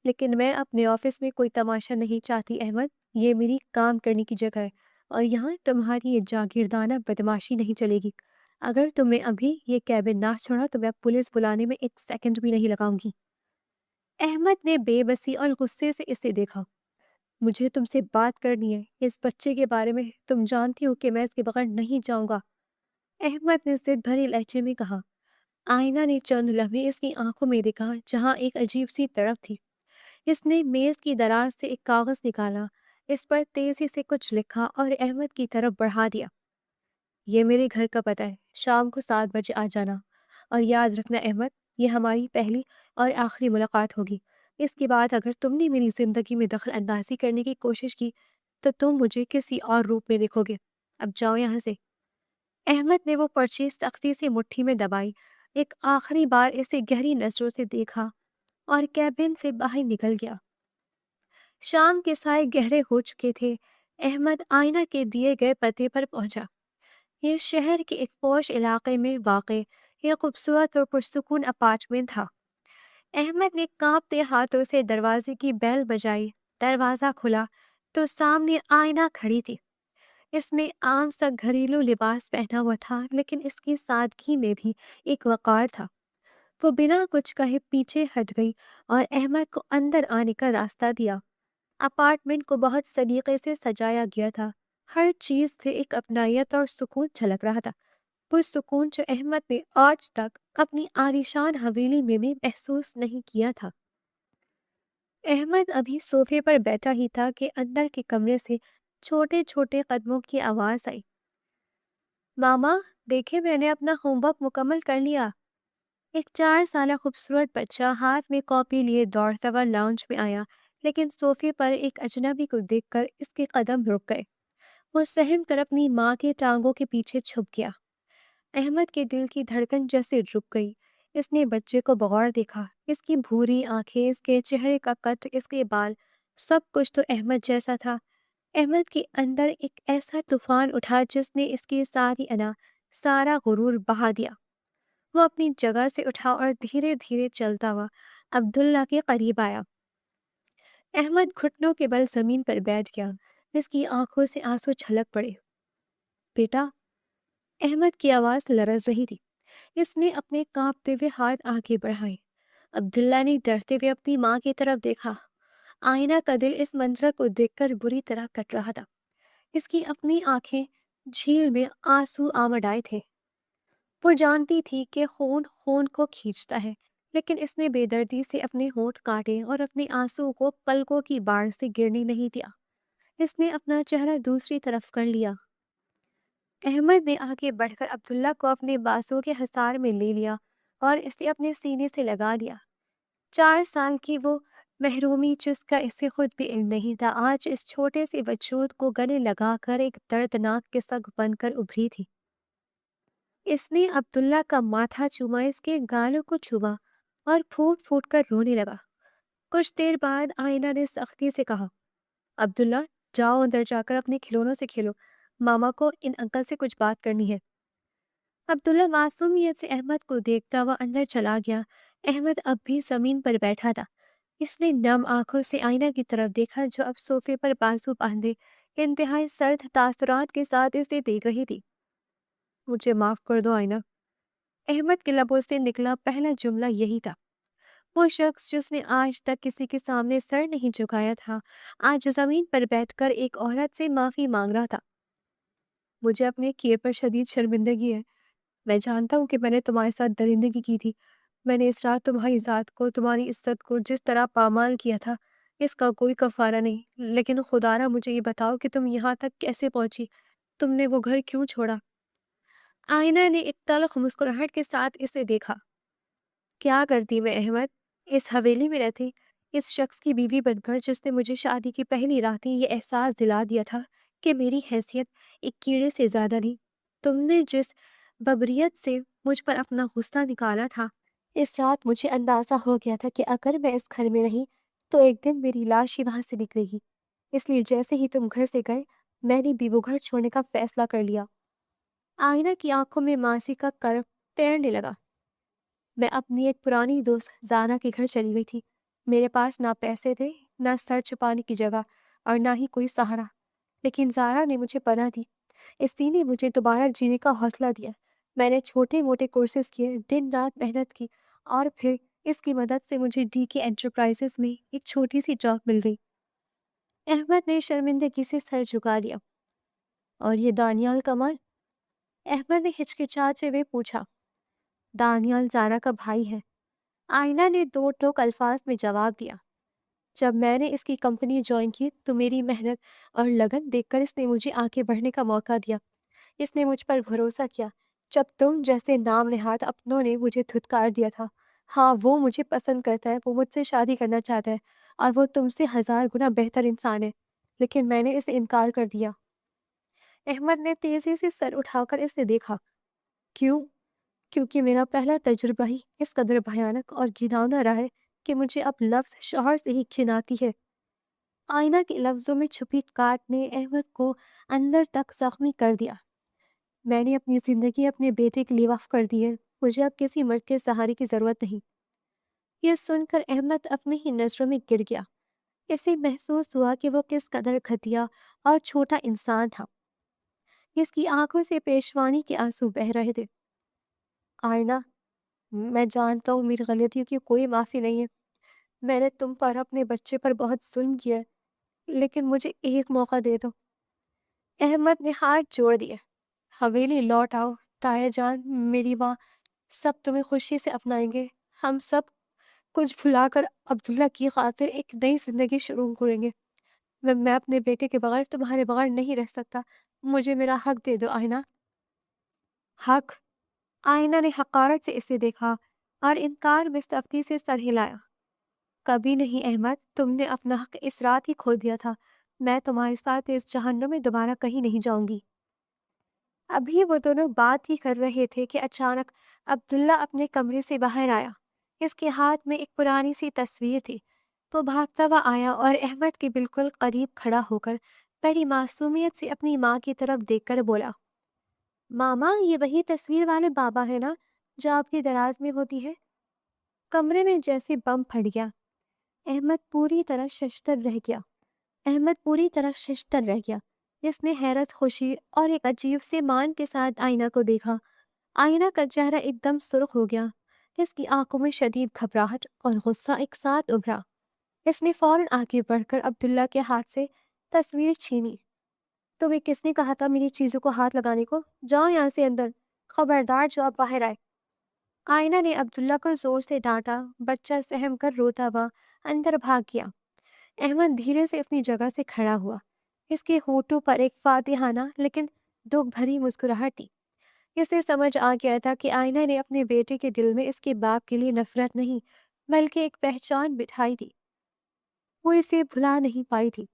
لیکن میں اپنے آفس میں کوئی تماشا نہیں چاہتی احمد، یہ میری کام کرنے کی جگہ ہے اور یہاں تمہاری یہ جاگیردانہ بدماشی نہیں چلے گی۔ اگر تم نے ابھی یہ کیبن نہ چھوڑا تو میں پولیس بلانے میں 1 سیکنڈ بھی نہیں لگاؤں گی۔ احمد نے بے بسی اور غصے سے اسے دیکھا۔ مجھے تم سے بات کرنی ہے، اس بچے کے بارے میں تم جانتی ہو کہ میں اس کے بغیر نہیں جاؤں گا، احمد نے ضد بھرے لہجے میں کہا۔ آئینہ نے چند لمحے اس کی آنکھوں میں دیکھا جہاں ایک عجیب سی تڑپ تھی۔ اس نے میز کی دراز سے ایک کاغذ نکالا، اس پر تیزی سے کچھ لکھا اور احمد کی طرف بڑھا دیا۔ یہ میرے گھر کا پتہ ہے، شام کو 7 بجے آ جانا، اور یاد رکھنا احمد، یہ ہماری پہلی اور آخری ملاقات ہوگی۔ اس کے بعد اگر تم نے میری زندگی میں دخل اندازی کرنے کی کوشش کی تو تم مجھے کسی اور روپ میں دیکھو گے۔ اب جاؤ یہاں سے۔ احمد نے وہ پرچی سختی سے مٹھی میں دبائی، ایک آخری بار اسے گہری نظروں سے دیکھا اور کیبن سے باہر نکل گیا۔ شام کے سائے گہرے ہو چکے تھے۔ احمد آئینہ کے دیے گئے پتے پر پہنچا۔ یہ شہر کے ایک پوش علاقے میں واقع ایک خوبصورت اور پرسکون اپارٹمنٹ تھا۔ احمد نے کانپتے ہاتھوں سے دروازے کی بیل بجائی۔ دروازہ کھلا تو سامنے آئینہ کھڑی تھی۔ اس نے عام سا گھریلو لباس پہنا ہوا تھا، لیکن اس کی سادگی میں بھی ایک وقار تھا۔ وہ بنا کچھ کہے پیچھے ہٹ گئی اور احمد کو اندر آنے کا راستہ دیا۔ اپارٹمنٹ کو بہت سلیقے سے سجایا گیا تھا۔ ہر چیز سے ایک اپنائیت اور سکون جھلک رہا تھا، وہ سکون جو احمد نے آج تک اپنی عالیشان حویلی میں بھی محسوس نہیں کیا تھا۔ احمد ابھی صوفے پر بیٹھا ہی تھا کہ اندر کے کمرے سے چھوٹے چھوٹے قدموں کی آواز آئی۔ ماما، دیکھیں میں نے اپنا ہوم ورک مکمل کر لیا۔ ایک 4 سالہ خوبصورت بچہ ہاتھ میں کاپی لیے دوڑتا ہوا لاؤنج میں آیا، لیکن صوفے پر ایک اجنبی کو دیکھ کر اس کے قدم رک گئے۔ وہ سہم کر اپنی ماں کے ٹانگوں کے پیچھے چھپ گیا۔ احمد کے دل کی دھڑکن جیسے رک گئی۔ اس نے بچے کو بغور دیکھا، اس کی بھوری آنکھیں، اس کے چہرے کا کٹ، اس کے بال، سب کچھ تو احمد جیسا تھا۔ احمد کے اندر ایک ایسا طوفان اٹھا جس نے اس کی ساری انا، سارا غرور بہا دیا۔ وہ اپنی جگہ سے اٹھا اور دھیرے دھیرے چلتا ہوا عبداللہ کے قریب آیا۔ احمد گھٹنوں کے بل زمین پر بیٹھ گیا، اس کی آنکھوں سے آنسو چھلک پڑے۔ بیٹا، احمد کی آواز لرز رہی تھی۔ اس نے اپنے کانپتے ہوئے ہاتھ آگے بڑھائے۔ عبداللہ نے ڈرتے ہوئے اپنی ماں کی طرف دیکھا۔ آئینہ کا دل اس منظر کو دیکھ کر بری طرح کٹ رہا تھا۔ اس کی اپنی آنکھیں جھیل میں آنسو آمڈ آئے تھے۔ وہ جانتی تھی کہ خون خون کو کھینچتا ہے، لیکن اس نے بے دردی سے اپنے ہونٹ کاٹے اور اپنے آنسو کو پلکوں کی باڑ سے گرنے نہیں دیا۔ اس نے اپنا چہرہ دوسری طرف کر لیا۔ احمد نے آگے بڑھ کر عبداللہ کو اپنے بازو کے حصار میں لے لیا اور اسے اپنے سینے سے لگا دیا۔ 4 سال کی وہ محرومی جس کا اسے خود بھی علم نہیں تھا، آج اس چھوٹے سے وجود کو گلے لگا کر ایک دردناک قصہ بن کر ابھری تھی۔ اس نے عبداللہ کا ماتھا چوما، اس کے گالوں کو چھوا اور پھوٹ پھوٹ کر رونے لگا۔ کچھ دیر بعد آئینہ نے سختی سے کہا، عبداللہ جاؤ اندر جا کر اپنے کھلونوں سے کھیلو، ماما کو ان انکل سے کچھ بات کرنی ہے۔ عبداللہ معصومیت سے احمد کو دیکھتا ہوا اندر چلا گیا۔ احمد اب بھی زمین پر بیٹھا تھا۔ اس نے نم آنکھوں سے آئینہ کی طرف دیکھا جو اب صوفے پر بازو باندھے انتہائی سرد تاثرات کے ساتھ اسے دیکھ رہی تھی۔ مجھے معاف کر دو آئینہ۔ احمد کے لبوں سے نکلا پہلا جملہ یہی تھا۔ وہ شخص جس نے آج تک کسی کے سامنے سر نہیں جھکایا تھا، آج زمین پر بیٹھ کر ایک عورت سے معافی مانگ رہا تھا۔ مجھے اپنے کیے پر شدید شرمندگی ہے۔ میں جانتا ہوں کہ میں نے تمہارے ساتھ درندگی کی تھی۔ میں نے اس رات تمہاری ذات کو، تمہاری عزت کو جس طرح پامال کیا تھا، اس کا کوئی کفارہ نہیں۔ لیکن خدا را مجھے یہ بتاؤ کہ تم یہاں تک کیسے پہنچی؟ تم نے وہ گھر کیوں چھوڑا؟ آئینہ نے ایک تلخ مسکراہٹ کے ساتھ اسے دیکھا۔ کیا کرتی میں احمد؟ اس حویلی میں رہتی، اس شخص کی بیوی بن کر جس نے مجھے شادی کی پہلی رات ہی یہ احساس دلا دیا تھا کہ میری حیثیت ایک کیڑے سے زیادہ نہیں۔ تم نے جس ببریت سے مجھ پر اپنا غصہ نکالا تھا، اس رات مجھے اندازہ ہو گیا تھا کہ اگر میں اس گھر میں رہی تو ایک دن میری لاش ہی وہاں سے نکلے گی۔ اس لیے جیسے ہی تم گھر سے گئے، میں نے بھی وہ گھر چھوڑنے کا فیصلہ کر لیا۔ آئینہ کی آنکھوں میں ماضی کا کرب تیرنے لگا۔ میں اپنی ایک پرانی دوست زانا کے گھر چلی گئی تھی۔ میرے پاس نہ پیسے تھے، نہ سر چھپانے کی جگہ، اور نہ ہی کوئی سہارا، لیکن زارا نے مجھے پناہ دی۔ اسی نے مجھے دوبارہ جینے کا حوصلہ دیا۔ میں نے چھوٹے موٹے کورسز کیے، دن رات محنت کی، اور پھر اس کی مدد سے مجھے ڈی کے انٹرپرائزز میں ایک چھوٹی سی جاب مل گئی۔ احمد نے شرمندگی سے سر جھکا لیا۔ اور یہ دانیال کمال؟ احمد نے ہچکچاتے ہوئے پوچھا۔ دانیال زارا کا بھائی ہے، آئینہ نے 2 ٹوک الفاظ میں جواب دیا۔ جب میں نے اس کی کمپنی جوائن کی تو میری محنت اور لگن دیکھ کر اس نے مجھے آگے بڑھنے کا موقع دیا۔ اس نے مجھ پر بھروسہ کیا جب تم جیسے نام نہاد اپنوں نے مجھے دھتکار دیا تھا۔ ہاں، وہ مجھے پسند کرتا ہے، وہ مجھ سے شادی کرنا چاہتا ہے، اور وہ تم سے 1000 گنا بہتر انسان ہے، لیکن میں نے اسے انکار کر دیا۔ احمد نے تیزی سے سر اٹھا کر اسے دیکھا۔ کیوں؟ کیونکہ میرا پہلا تجربہ ہی اس قدر بھیانک اور گھناؤنا رہا ہے کہ مجھے اب لفظ شوہر سے ہی گھن آتی ہے۔ آئینہ کے لفظوں میں چھپی کاٹ نے احمد کو اندر تک زخمی کر دیا۔ میں نے اپنی زندگی اپنے بیٹے کے لیے وقف کر دی ہے، مجھے اب کسی مرد کے سہارے کی ضرورت نہیں۔ یہ سن کر احمد اپنی ہی نظروں میں گر گیا۔ اسے محسوس ہوا کہ وہ کس قدر گھٹیا اور چھوٹا انسان تھا۔ اس کی آنکھوں سے پیشوانی کے آنسو بہہ رہے تھے۔ آئینہ، میں جانتا ہوں میری غلطیوں کی کوئی معافی نہیں ہے۔ میں نے تم پر، اپنے بچے پر بہت ظلم کیا ہے، لیکن مجھے ایک موقع دے دو۔ احمد نے ہاتھ جوڑ دیے۔ حویلی لوٹ آؤ تایا جان، میری ماں، سب تمہیں خوشی سے اپنائیں گے۔ ہم سب کچھ بھلا کر عبداللہ کی خاطر ایک نئی زندگی شروع کریں گے۔ میں اپنے بیٹے کے بغیر تمہارے بغیر نہیں رہ سکتا۔ مجھے میرا حق دے دو آئینہ۔ حق؟ آئینہ نے حقارت سے اسے دیکھا اور انکار میں سختی سے سر ہلایا۔ کبھی نہیں احمد، تم نے اپنا حق اس رات ہی کھو دیا تھا۔ میں تمہارے ساتھ اس جہنم میں دوبارہ کہیں نہیں جاؤں گی۔ ابھی وہ دونوں بات ہی کر رہے تھے کہ اچانک عبداللہ اپنے کمرے سے باہر آیا۔ اس کے ہاتھ میں ایک پرانی سی تصویر تھی۔ وہ بھاگتا ہوا آیا اور احمد کے بالکل قریب کھڑا ہو کر بڑی معصومیت سے اپنی ماں کی طرف دیکھ کر بولا، ماما، یہ وہی تصویر والے بابا ہے نا جو آپ کی دراز میں ہوتی ہے؟ کمرے میں جیسے بم پھٹ گیا۔ احمد پوری طرح ششدر رہ گیا اس نے حیرت، خوشی اور ایک عجیب سے مان کے ساتھ آئینہ کو دیکھا۔ آئینہ کا چہرہ ایک دم سرخ ہو گیا، اس کی آنکھوں میں شدید گھبراہٹ اور غصہ ایک ساتھ ابھرا۔ اس نے فوراً آگے بڑھ کر عبداللہ کے ہاتھ سے تصویر چھینی۔ تمہیں کس نے کہا تھا میری چیزوں کو ہاتھ لگانے کو؟ جاؤ یہاں سے اندر، خبردار جو اب باہر آئے۔ آئینہ نے عبداللہ کو زور سے ڈانٹا۔ بچہ سہم کر روتا ہوا اندر بھاگ گیا۔ احمد دھیرے سے اپنی جگہ سے کھڑا ہوا۔ اس کے ہونٹوں پر ایک فاتحانہ لیکن دکھ بھری مسکراہٹ تھی۔ اسے سمجھ آ گیا تھا کہ آئینہ نے اپنے بیٹے کے دل میں اس کے باپ کے لیے نفرت نہیں بلکہ ایک پہچان بٹھائی تھی۔ وہ اسے بھلا نہیں پائی تھی۔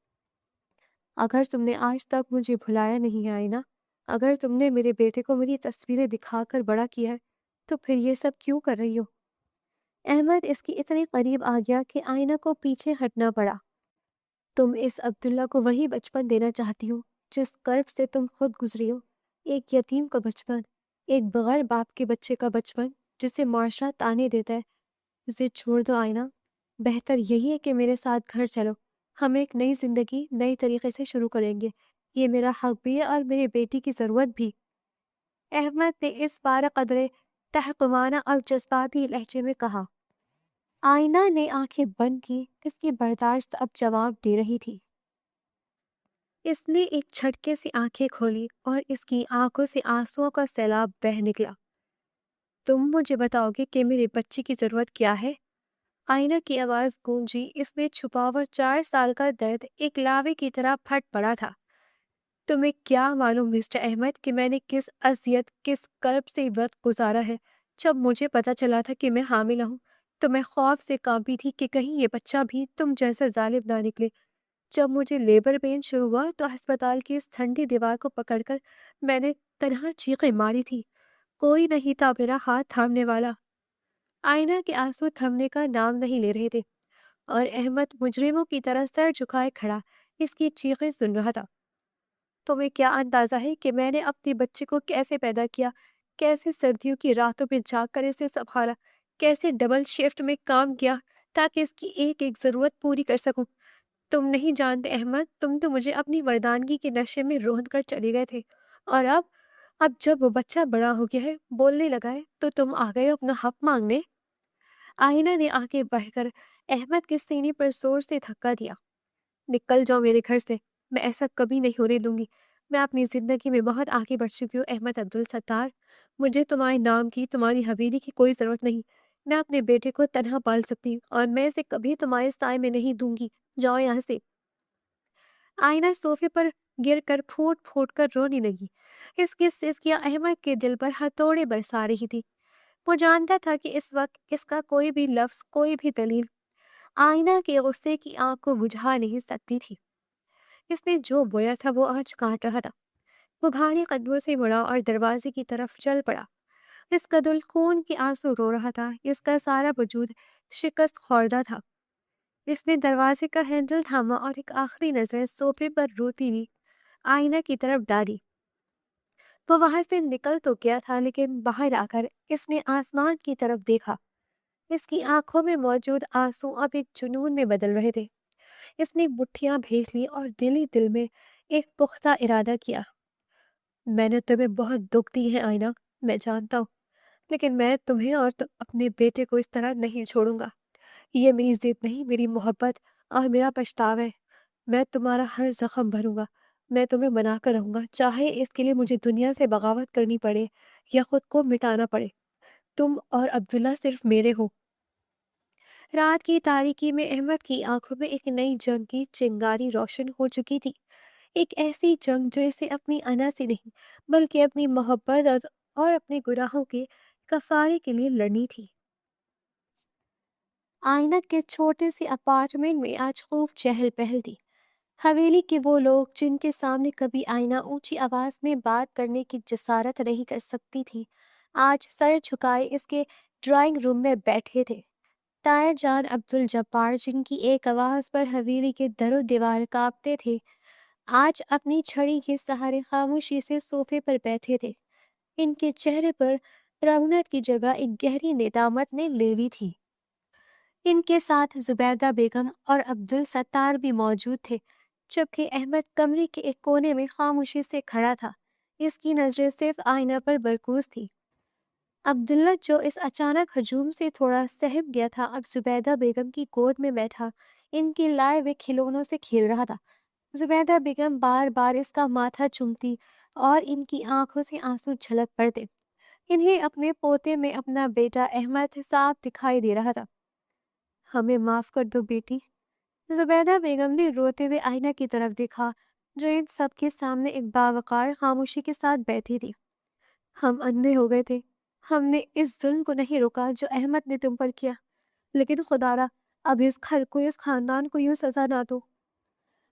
اگر تم نے آج تک مجھے بھلایا نہیں ہے آئینہ، اگر تم نے میرے بیٹے کو میری تصویریں دکھا کر بڑا کیا ہے، تو پھر یہ سب کیوں کر رہی ہو؟ احمد اس کی اتنے قریب آ گیا کہ آئینہ کو پیچھے ہٹنا پڑا۔ تم اس عبداللہ کو وہی بچپن دینا چاہتی ہو جس کرب سے تم خود گزری ہو، ایک یتیم کا بچپن، ایک بغیر باپ کے بچے کا بچپن جسے معاشرہ تانے دیتا ہے۔ اسے چھوڑ دو آئینہ، بہتر یہی ہے کہ میرے ساتھ گھر چلو، ہم ایک نئی زندگی نئی طریقے سے شروع کریں گے، یہ میرا حق بھی ہے اور میرے بیٹی کی ضرورت بھی۔ احمد نے اس بار قدرے تحکمانہ اور جذباتی لہجے میں کہا۔ آئینہ نے آنکھیں بند کی، اس کی برداشت اب جواب دے رہی تھی۔ اس نے ایک جھٹکے سے آنکھیں کھولی اور اس کی آنکھوں سے آنسوؤں کا سیلاب بہہ نکلا۔ تم مجھے بتاؤ گے کہ میرے بچے کی ضرورت کیا ہے؟ آئینہ کی آواز گونجی، اس میں چھپا ہوا 4 سال کا درد ایک لاوے کی طرح پھٹ پڑا تھا۔ تمہیں کیا معلوم مسٹر احمد کہ میں نے کس اذیت، کس کرب سے وقت گزارا ہے؟ جب مجھے پتا چلا تھا کہ میں حاملہ ہوں تو میں خوف سے کانپی تھی کہ کہیں یہ بچہ بھی تم جیسا ظالم نہ نکلے۔ جب مجھے لیبر پین شروع ہوا تو ہسپتال کی اس ٹھنڈی دیوار کو پکڑ کر میں نے تنہا چیخیں ماری تھی، کوئی نہیں تھا میرا ہاتھ تھامنے والا۔ آئینہ کے آنسو تھمنے کا نام نہیں لے رہے تھے اور احمد مجرموں کی طرح سر جھکائے کھڑا اس کی چیخیں سن رہا تھا۔ تمہیں کیا اندازہ ہے کہ میں نے اپنے بچے کو کیسے پیدا کیا، کیسے سردیوں کی راتوں میں جاگ کر اسے سنبھالا، کیسے ڈبل شفٹ میں کام کیا تاکہ اس کی ایک ایک ضرورت پوری کر سکوں؟ تم نہیں جانتے احمد، تم تو مجھے اپنی مردانگی کے نشے میں روند کر چلے گئے تھے، اور اب جب وہ بچہ بڑا ہو گیا ہے، بولنے لگا ہے، تو تم آ گئے اپنا حق مانگنے۔ آئینہ نے آگے بڑھ کر احمد کے سینے پر زور سے دھکا دیا۔ نکل جاؤ میرے گھر سے، میں ایسا کبھی نہیں ہونے دوں گی۔ میں اپنی زندگی میں بہت آگے بڑھ چکی ہوں احمد عبدالستار، مجھے تمہارے نام کی، تمہاری حویلی کی کوئی ضرورت نہیں۔ میں اپنے بیٹے کو تنہا پال سکتی ہوں اور میں اسے کبھی تمہارے سائے میں نہیں دوں گی، جاؤ یہاں سے۔ آئینہ صوفے پر گر کر پھوٹ پھوٹ کر رونے لگی۔ اس کی سسکیاں احمد کے دل پر ہتھوڑے برسا رہی تھی۔ وہ جانتا تھا کہ اس وقت اس کا کوئی بھی لفظ، کوئی بھی دلیل آئینہ کے غصے کی آگ کو بجھا نہیں سکتی تھی۔ اس نے جو بویا تھا وہ آج کاٹ رہا تھا۔ وہ بھاری قدموں سے مڑا اور دروازے کی طرف چل پڑا۔ اس کا دل خون کے آنسو رو رہا تھا، اس کا سارا وجود شکست خوردہ تھا۔ اس نے دروازے کا ہینڈل تھاما اور ایک آخری نظر صوفے پر روتی ہوئی آئینہ کی طرف ڈالی۔ وہ وہاں سے نکل تو گیا تھا، لیکن باہر آ کر اس نے آسمان کی طرف دیکھا۔ اس کی آنکھوں میں موجود آنسو اب ایک جنون میں بدل رہے تھے۔ اس نے مٹھیاں بھیج لی اور دل ہی دل میں ایک پختہ ارادہ کیا۔ میں نے تمہیں بہت دکھ دی ہے آئینہ، میں جانتا ہوں، لیکن میں تمہیں اور اپنے بیٹے کو اس طرح نہیں چھوڑوں گا۔ یہ میری ضد نہیں، میری محبت اور میرا پچھتاوا ہے۔ میں تمہارا ہر زخم بھروں گا، میں تمہیں منا کر رہوں گا، چاہے اس کے لیے مجھے دنیا سے بغاوت کرنی پڑے یا خود کو مٹانا پڑے۔ تم اور عبداللہ صرف میرے ہو۔ رات کی تاریکی میں احمد کی آنکھوں میں ایک نئی جنگ کی چنگاری روشن ہو چکی تھی، ایک ایسی جنگ جو اسے اپنی انا سے نہیں بلکہ اپنی محبت اور اپنے گناہوں کے کفارے کے لیے لڑنی تھی۔ آئینہ کے چھوٹے سے اپارٹمنٹ میں آج خوب چہل پہل تھی۔ حویلی کے وہ لوگ جن کے سامنے کبھی آئینہ اونچی آواز میں بات کرنے کی جسارت نہیں کر سکتی تھی، آج سر جھکائے اس کے ڈرائنگ روم میں بیٹھے تھے۔ طاہر جان عبدالجبار، جن کی ایک آواز پر حویلی کے در و دیوار کانپتے تھے، آج اپنی چھڑی کے سہارے خاموشی سے صوفے پر بیٹھے تھے۔ ان کے چہرے پر رونق کی جگہ ایک گہری ندامت نے لے لی تھی۔ ان کے ساتھ زبیدہ بیگم اور عبدالستار بھی موجود تھے، جبکہ احمد کمرے کے ایک کونے میں خاموشی سے کھڑا تھا۔ اس کی نظریں صرف آئینہ پر مرکوز تھی۔ عبداللہ، جو اس اچانک ہجوم سے تھوڑا سہم گیا تھا، اب زبیدہ بیگم کی گود میں بیٹھا ان کے لائے ہوئے کھلونوں سے کھیل رہا تھا۔ زبیدہ بیگم بار بار اس کا ماتھا چومتی اور ان کی آنکھوں سے آنسو جھلک پڑتے۔ انہیں اپنے پوتے میں اپنا بیٹا احمد صاف دکھائی دے رہا تھا۔ ہمیں معاف کر دو بیٹی، زبیدہ بیگم نے روتے ہوئے آئینہ کی طرف دیکھا، جو ان سب کے سامنے ایک باوقار خاموشی کے ساتھ بیٹھی تھی۔ ہم اندھے ہو گئے تھے، ہم نے اس ظلم کو نہیں روکا جو احمد نے تم پر کیا، لیکن خدا را اب اس گھر کو، اس خاندان کو یوں سزا نہ دو۔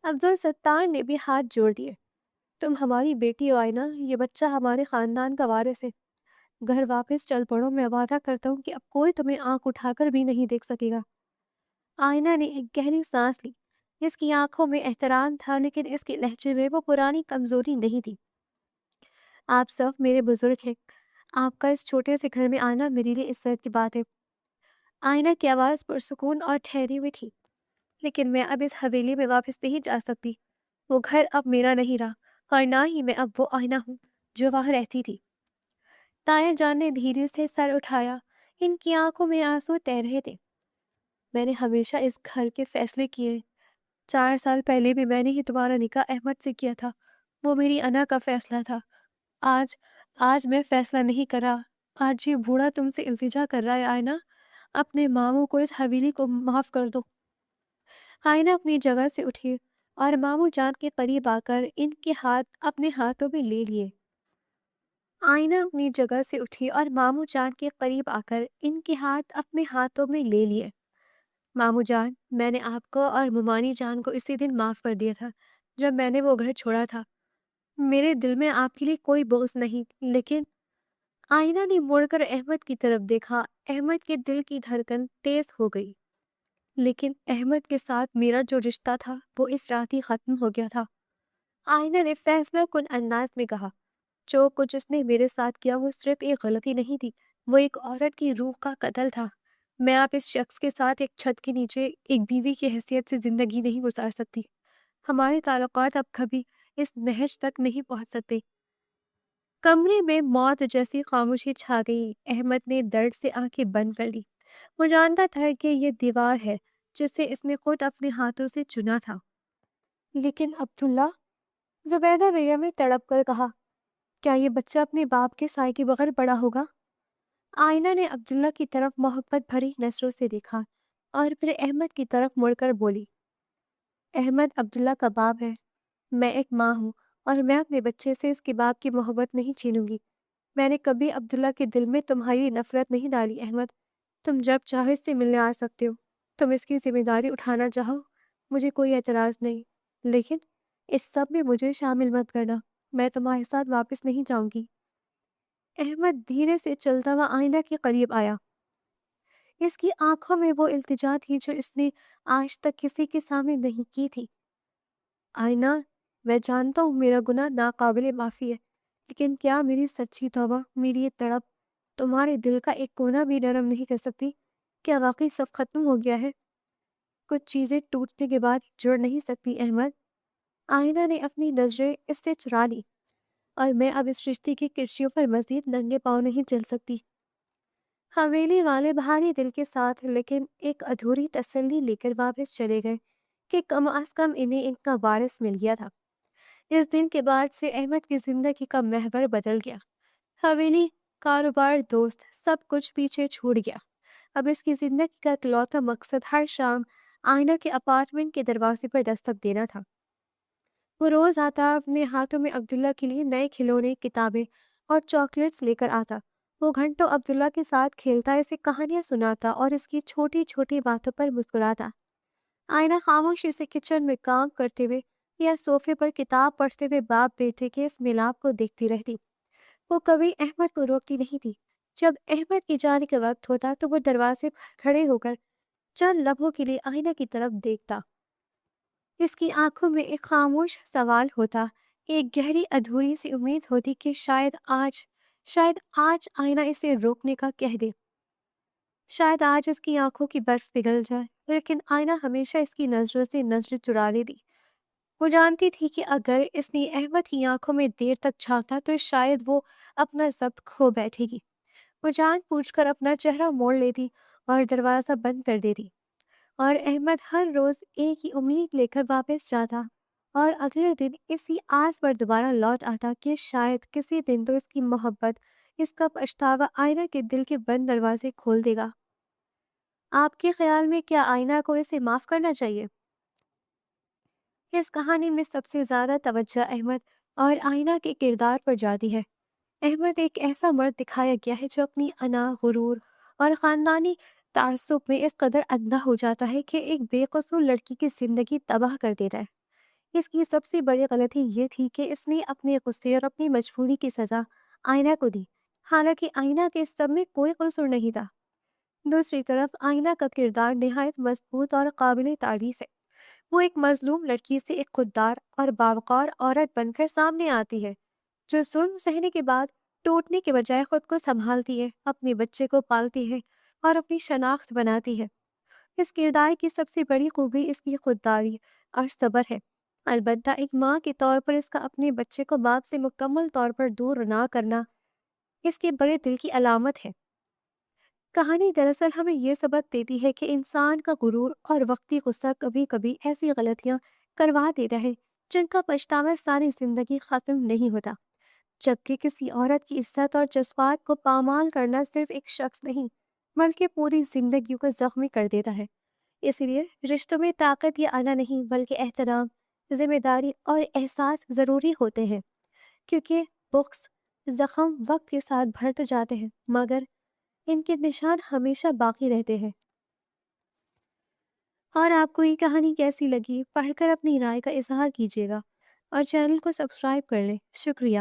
عبدالستار نے بھی ہاتھ جوڑ دیے۔ تم ہماری بیٹی ہو آئینہ، یہ بچہ ہمارے خاندان کا وارث ہے۔ گھر واپس چل پڑو، میں وعدہ کرتا ہوں کہ اب کوئی تمہیں آنکھ اٹھا کر بھی نہیں دیکھ سکے گا۔ آئینہ نے ایک گہری سانس لی۔ اس کی آنکھوں میں احترام تھا، لیکن اس کے لہجے میں وہ پرانی کمزوری نہیں تھی۔ آپ سب میرے بزرگ ہیں، آپ کا اس چھوٹے سے گھر میں آنا میرے لیے عزت کی بات ہے۔ آئینہ کی آواز پرسکون اور ٹھہری ہوئی تھی۔ لیکن میں اب اس حویلی میں واپس نہیں جا سکتی۔ وہ گھر اب میرا نہیں رہا، اور نہ ہی میں اب وہ آئینہ ہوں جو وہاں رہتی تھی۔ تایا جان نے دھیرے سے سر اٹھایا، ان کی آنکھوں میں آنسو تیر رہے تھے۔ میں نے ہمیشہ اس گھر کے فیصلے کیے۔ 4 سال پہلے بھی میں نے ہی تمہارا نکاح احمد سے کیا تھا، وہ میری انا کا فیصلہ تھا۔ آج میں فیصلہ نہیں کرا، آج یہ بوڑھا تم سے التجا کر رہا ہے آئینہ، اپنے ماموں کو، اس حویلی کو معاف کر دو۔ آئینہ اپنی جگہ سے اٹھی اور ماموں جان کے قریب آ کر ان کے ہاتھ اپنے ہاتھوں میں لے لیے۔ آئینہ اپنی جگہ سے اٹھی اور ماموں جان کے قریب آ کر ان کے ہاتھ اپنے ہاتھوں میں لے لیے۔ ماموں جان، میں نے آپ کو اور ممانی جان کو اسی دن معاف کر دیا تھا جب میں نے وہ گھر چھوڑا تھا۔ میرے دل میں آپ کے لیے کوئی بغض نہیں، لیکن آئینہ نے مڑ کر احمد کی طرف دیکھا۔ احمد کے دل کی دھڑکن تیز ہو گئی۔ لیکن احمد کے ساتھ میرا جو رشتہ تھا وہ اس رات ہی ختم ہو گیا تھا، آئینہ نے فیصلہ کن انداز میں کہا۔ جو کچھ اس نے میرے ساتھ کیا وہ صرف ایک غلطی نہیں تھی، وہ ایک عورت کی روح کا قتل تھا۔ میں آپ اس شخص کے ساتھ ایک چھت کے نیچے ایک بیوی کی حیثیت سے زندگی نہیں گزار سکتی۔ ہمارے تعلقات اب کبھی اس نہج تک نہیں پہنچ سکتے۔ کمرے میں موت جیسی خاموشی چھا گئی۔ احمد نے درد سے آنکھیں بند کر لی۔ وہ جانتا تھا کہ یہ دیوار ہے جسے اس نے خود اپنے ہاتھوں سے چنا تھا۔ لیکن عبداللہ، زبیدہ بیگم نے تڑپ کر کہا، کیا یہ بچہ اپنے باپ کے سائے کے بغیر بڑا ہوگا؟ آئینہ نے عبداللہ کی طرف محبت بھری نظروں سے دیکھا اور پھر احمد کی طرف مڑ کر بولی، احمد عبداللہ کا باپ ہے، میں ایک ماں ہوں اور میں اپنے بچے سے اس کے باپ کی محبت نہیں چھینوں گی۔ میں نے کبھی عبداللہ کے دل میں تمہاری نفرت نہیں ڈالی احمد، تم جب چاہو اس سے ملنے آ سکتے ہو، تم اس کی ذمہ داری اٹھانا چاہو، مجھے کوئی اعتراض نہیں، لیکن اس سب میں مجھے شامل مت کرنا، میں تمہارے ساتھ واپس نہیں جاؤں گی۔ احمد دھیرے سے چلتا ہوا آئینہ کے قریب آیا۔ اس کی آنکھوں میں وہ التجا تھی جو اس نے آج تک کسی کے سامنے نہیں کی تھی۔ آئینہ، میں جانتا ہوں میرا گناہ ناقابل معافی ہے، لیکن کیا میری سچی توبہ، میری یہ تڑپ تمہارے دل کا ایک کونا بھی نرم نہیں کر سکتی؟ کیا واقعی سب ختم ہو گیا ہے؟ کچھ چیزیں ٹوٹنے کے بعد جڑ نہیں سکتی احمد۔ آئینہ نے اپنی نظریں اس سے چرا لی، اور میں اب اس رشتے کی کرسیوں پر مزید ننگے پاؤں نہیں چل سکتی۔ حویلی والے بھاری دل کے ساتھ لیکن ایک ادھوری تسلی لے کر واپس چلے گئے کہ کم از کم انہیں ان کا وارث مل گیا تھا۔ اس دن کے بعد سے احمد کی زندگی کا محور بدل گیا۔ حویلی، کاروبار، دوست، سب کچھ پیچھے چھوڑ گیا۔ اب اس کی زندگی کا اکلوتا مقصد ہر شام آئینہ کے اپارٹمنٹ کے دروازے پر دستک دینا تھا۔ وہ روز آتا، اپنے ہاتھوں میں عبداللہ کے لیے نئے کھلونے، کتابیں اور چاکلیٹس لے کر آتا۔ وہ گھنٹوں عبداللہ کے ساتھ کھیلتا، اسے کہانیاں سناتا اور اس کی چھوٹی چھوٹی باتوں پر مسکراتا۔ آئینہ خاموشی سے کچن میں کام کرتے ہوئے یا صوفے پر کتاب پڑھتے ہوئے باپ بیٹے کے اس ملاپ کو دیکھتی رہتی۔ وہ کبھی احمد کو روکتی نہیں تھی۔ جب احمد کی جانے کا وقت ہوتا تو وہ دروازے پر کھڑے ہو کر چند لمحوں کے لیے آئینہ کی طرف دیکھتا۔ اس کی آنکھوں میں ایک خاموش سوال ہوتا، ایک گہری ادھوری سی امید ہوتی کہ شاید آج آئینہ اسے روکنے کا کہہ دے۔ شاید آج اس کی آنکھوں کی برف پگھل جائے، لیکن آئینہ ہمیشہ اس کی نظروں سے نظر چرا لیتی۔ وہ جانتی تھی کہ اگر اس نے احمد کی آنکھوں میں دیر تک جھانکا تو شاید وہ اپنا ضبط کھو بیٹھے گی۔ وہ جان بوجھ کر اپنا چہرہ موڑ لیتی اور دروازہ بند کر دیتی، اور احمد ہر روز ایک ہی امید لے کر واپس جاتا اور اگلے دن اسی آس پر دوبارہ لوٹ آتا کہ شاید کسی دن تو اس کی محبت، اس کا پچھتاوا آئینہ کے دل کے بند دروازے کھول دے گا۔ آپ کے خیال میں کیا آئینہ کو اسے معاف کرنا چاہیے؟ اس کہانی میں سب سے زیادہ توجہ احمد اور آئینہ کے کردار پر جاتی ہے۔ احمد ایک ایسا مرد دکھایا گیا ہے جو اپنی انا، غرور اور خاندانی تعصب میں اس قدر اندھا ہو جاتا ہے کہ ایک بے قصور لڑکی کی زندگی تباہ کر دیتا ہے۔ اس کی سب سے بڑی غلطی یہ تھی کہ اس نے اپنے غصے اور اپنی مجبوری کی سزا آئینہ کو دی، حالانکہ آئینہ کے سب میں کوئی قصور نہیں تھا۔ دوسری طرف آئینہ کا کردار نہایت مضبوط اور قابل تعریف ہے۔ وہ ایک مظلوم لڑکی سے ایک خوددار اور باوقار عورت بن کر سامنے آتی ہے، جو ظلم سہنے کے بعد ٹوٹنے کے بجائے خود کو سنبھالتی ہے، اپنے بچے کو پالتی ہے اور اپنی شناخت بناتی ہے۔ اس کردار کی سب سے بڑی خوبی اس کی خودداری اور صبر ہے۔ البتہ ایک ماں کے طور پر اس کا اپنے بچے کو باپ سے مکمل طور پر دور نہ کرنا اس کے بڑے دل کی علامت ہے۔ کہانی دراصل ہمیں یہ سبق دیتی ہے کہ انسان کا غرور اور وقتی غصہ کبھی کبھی ایسی غلطیاں کروا دیتا ہے جن کا پچھتاوا ساری زندگی ختم نہیں ہوتا، جبکہ کسی عورت کی عزت اور جذبات کو پامال کرنا صرف ایک شخص نہیں بلکہ پوری زندگی کو زخمی کر دیتا ہے۔ اسی لیے رشتوں میں طاقت یا انا نہیں بلکہ احترام، ذمہ داری اور احساس ضروری ہوتے ہیں، کیونکہ بغض زخم وقت کے ساتھ بھرتے جاتے ہیں مگر ان کے نشان ہمیشہ باقی رہتے ہیں۔ اور آپ کو یہ کہانی کیسی لگی؟ پڑھ کر اپنی رائے کا اظہار کیجیے گا اور چینل کو سبسکرائب کر لیں۔ شکریہ۔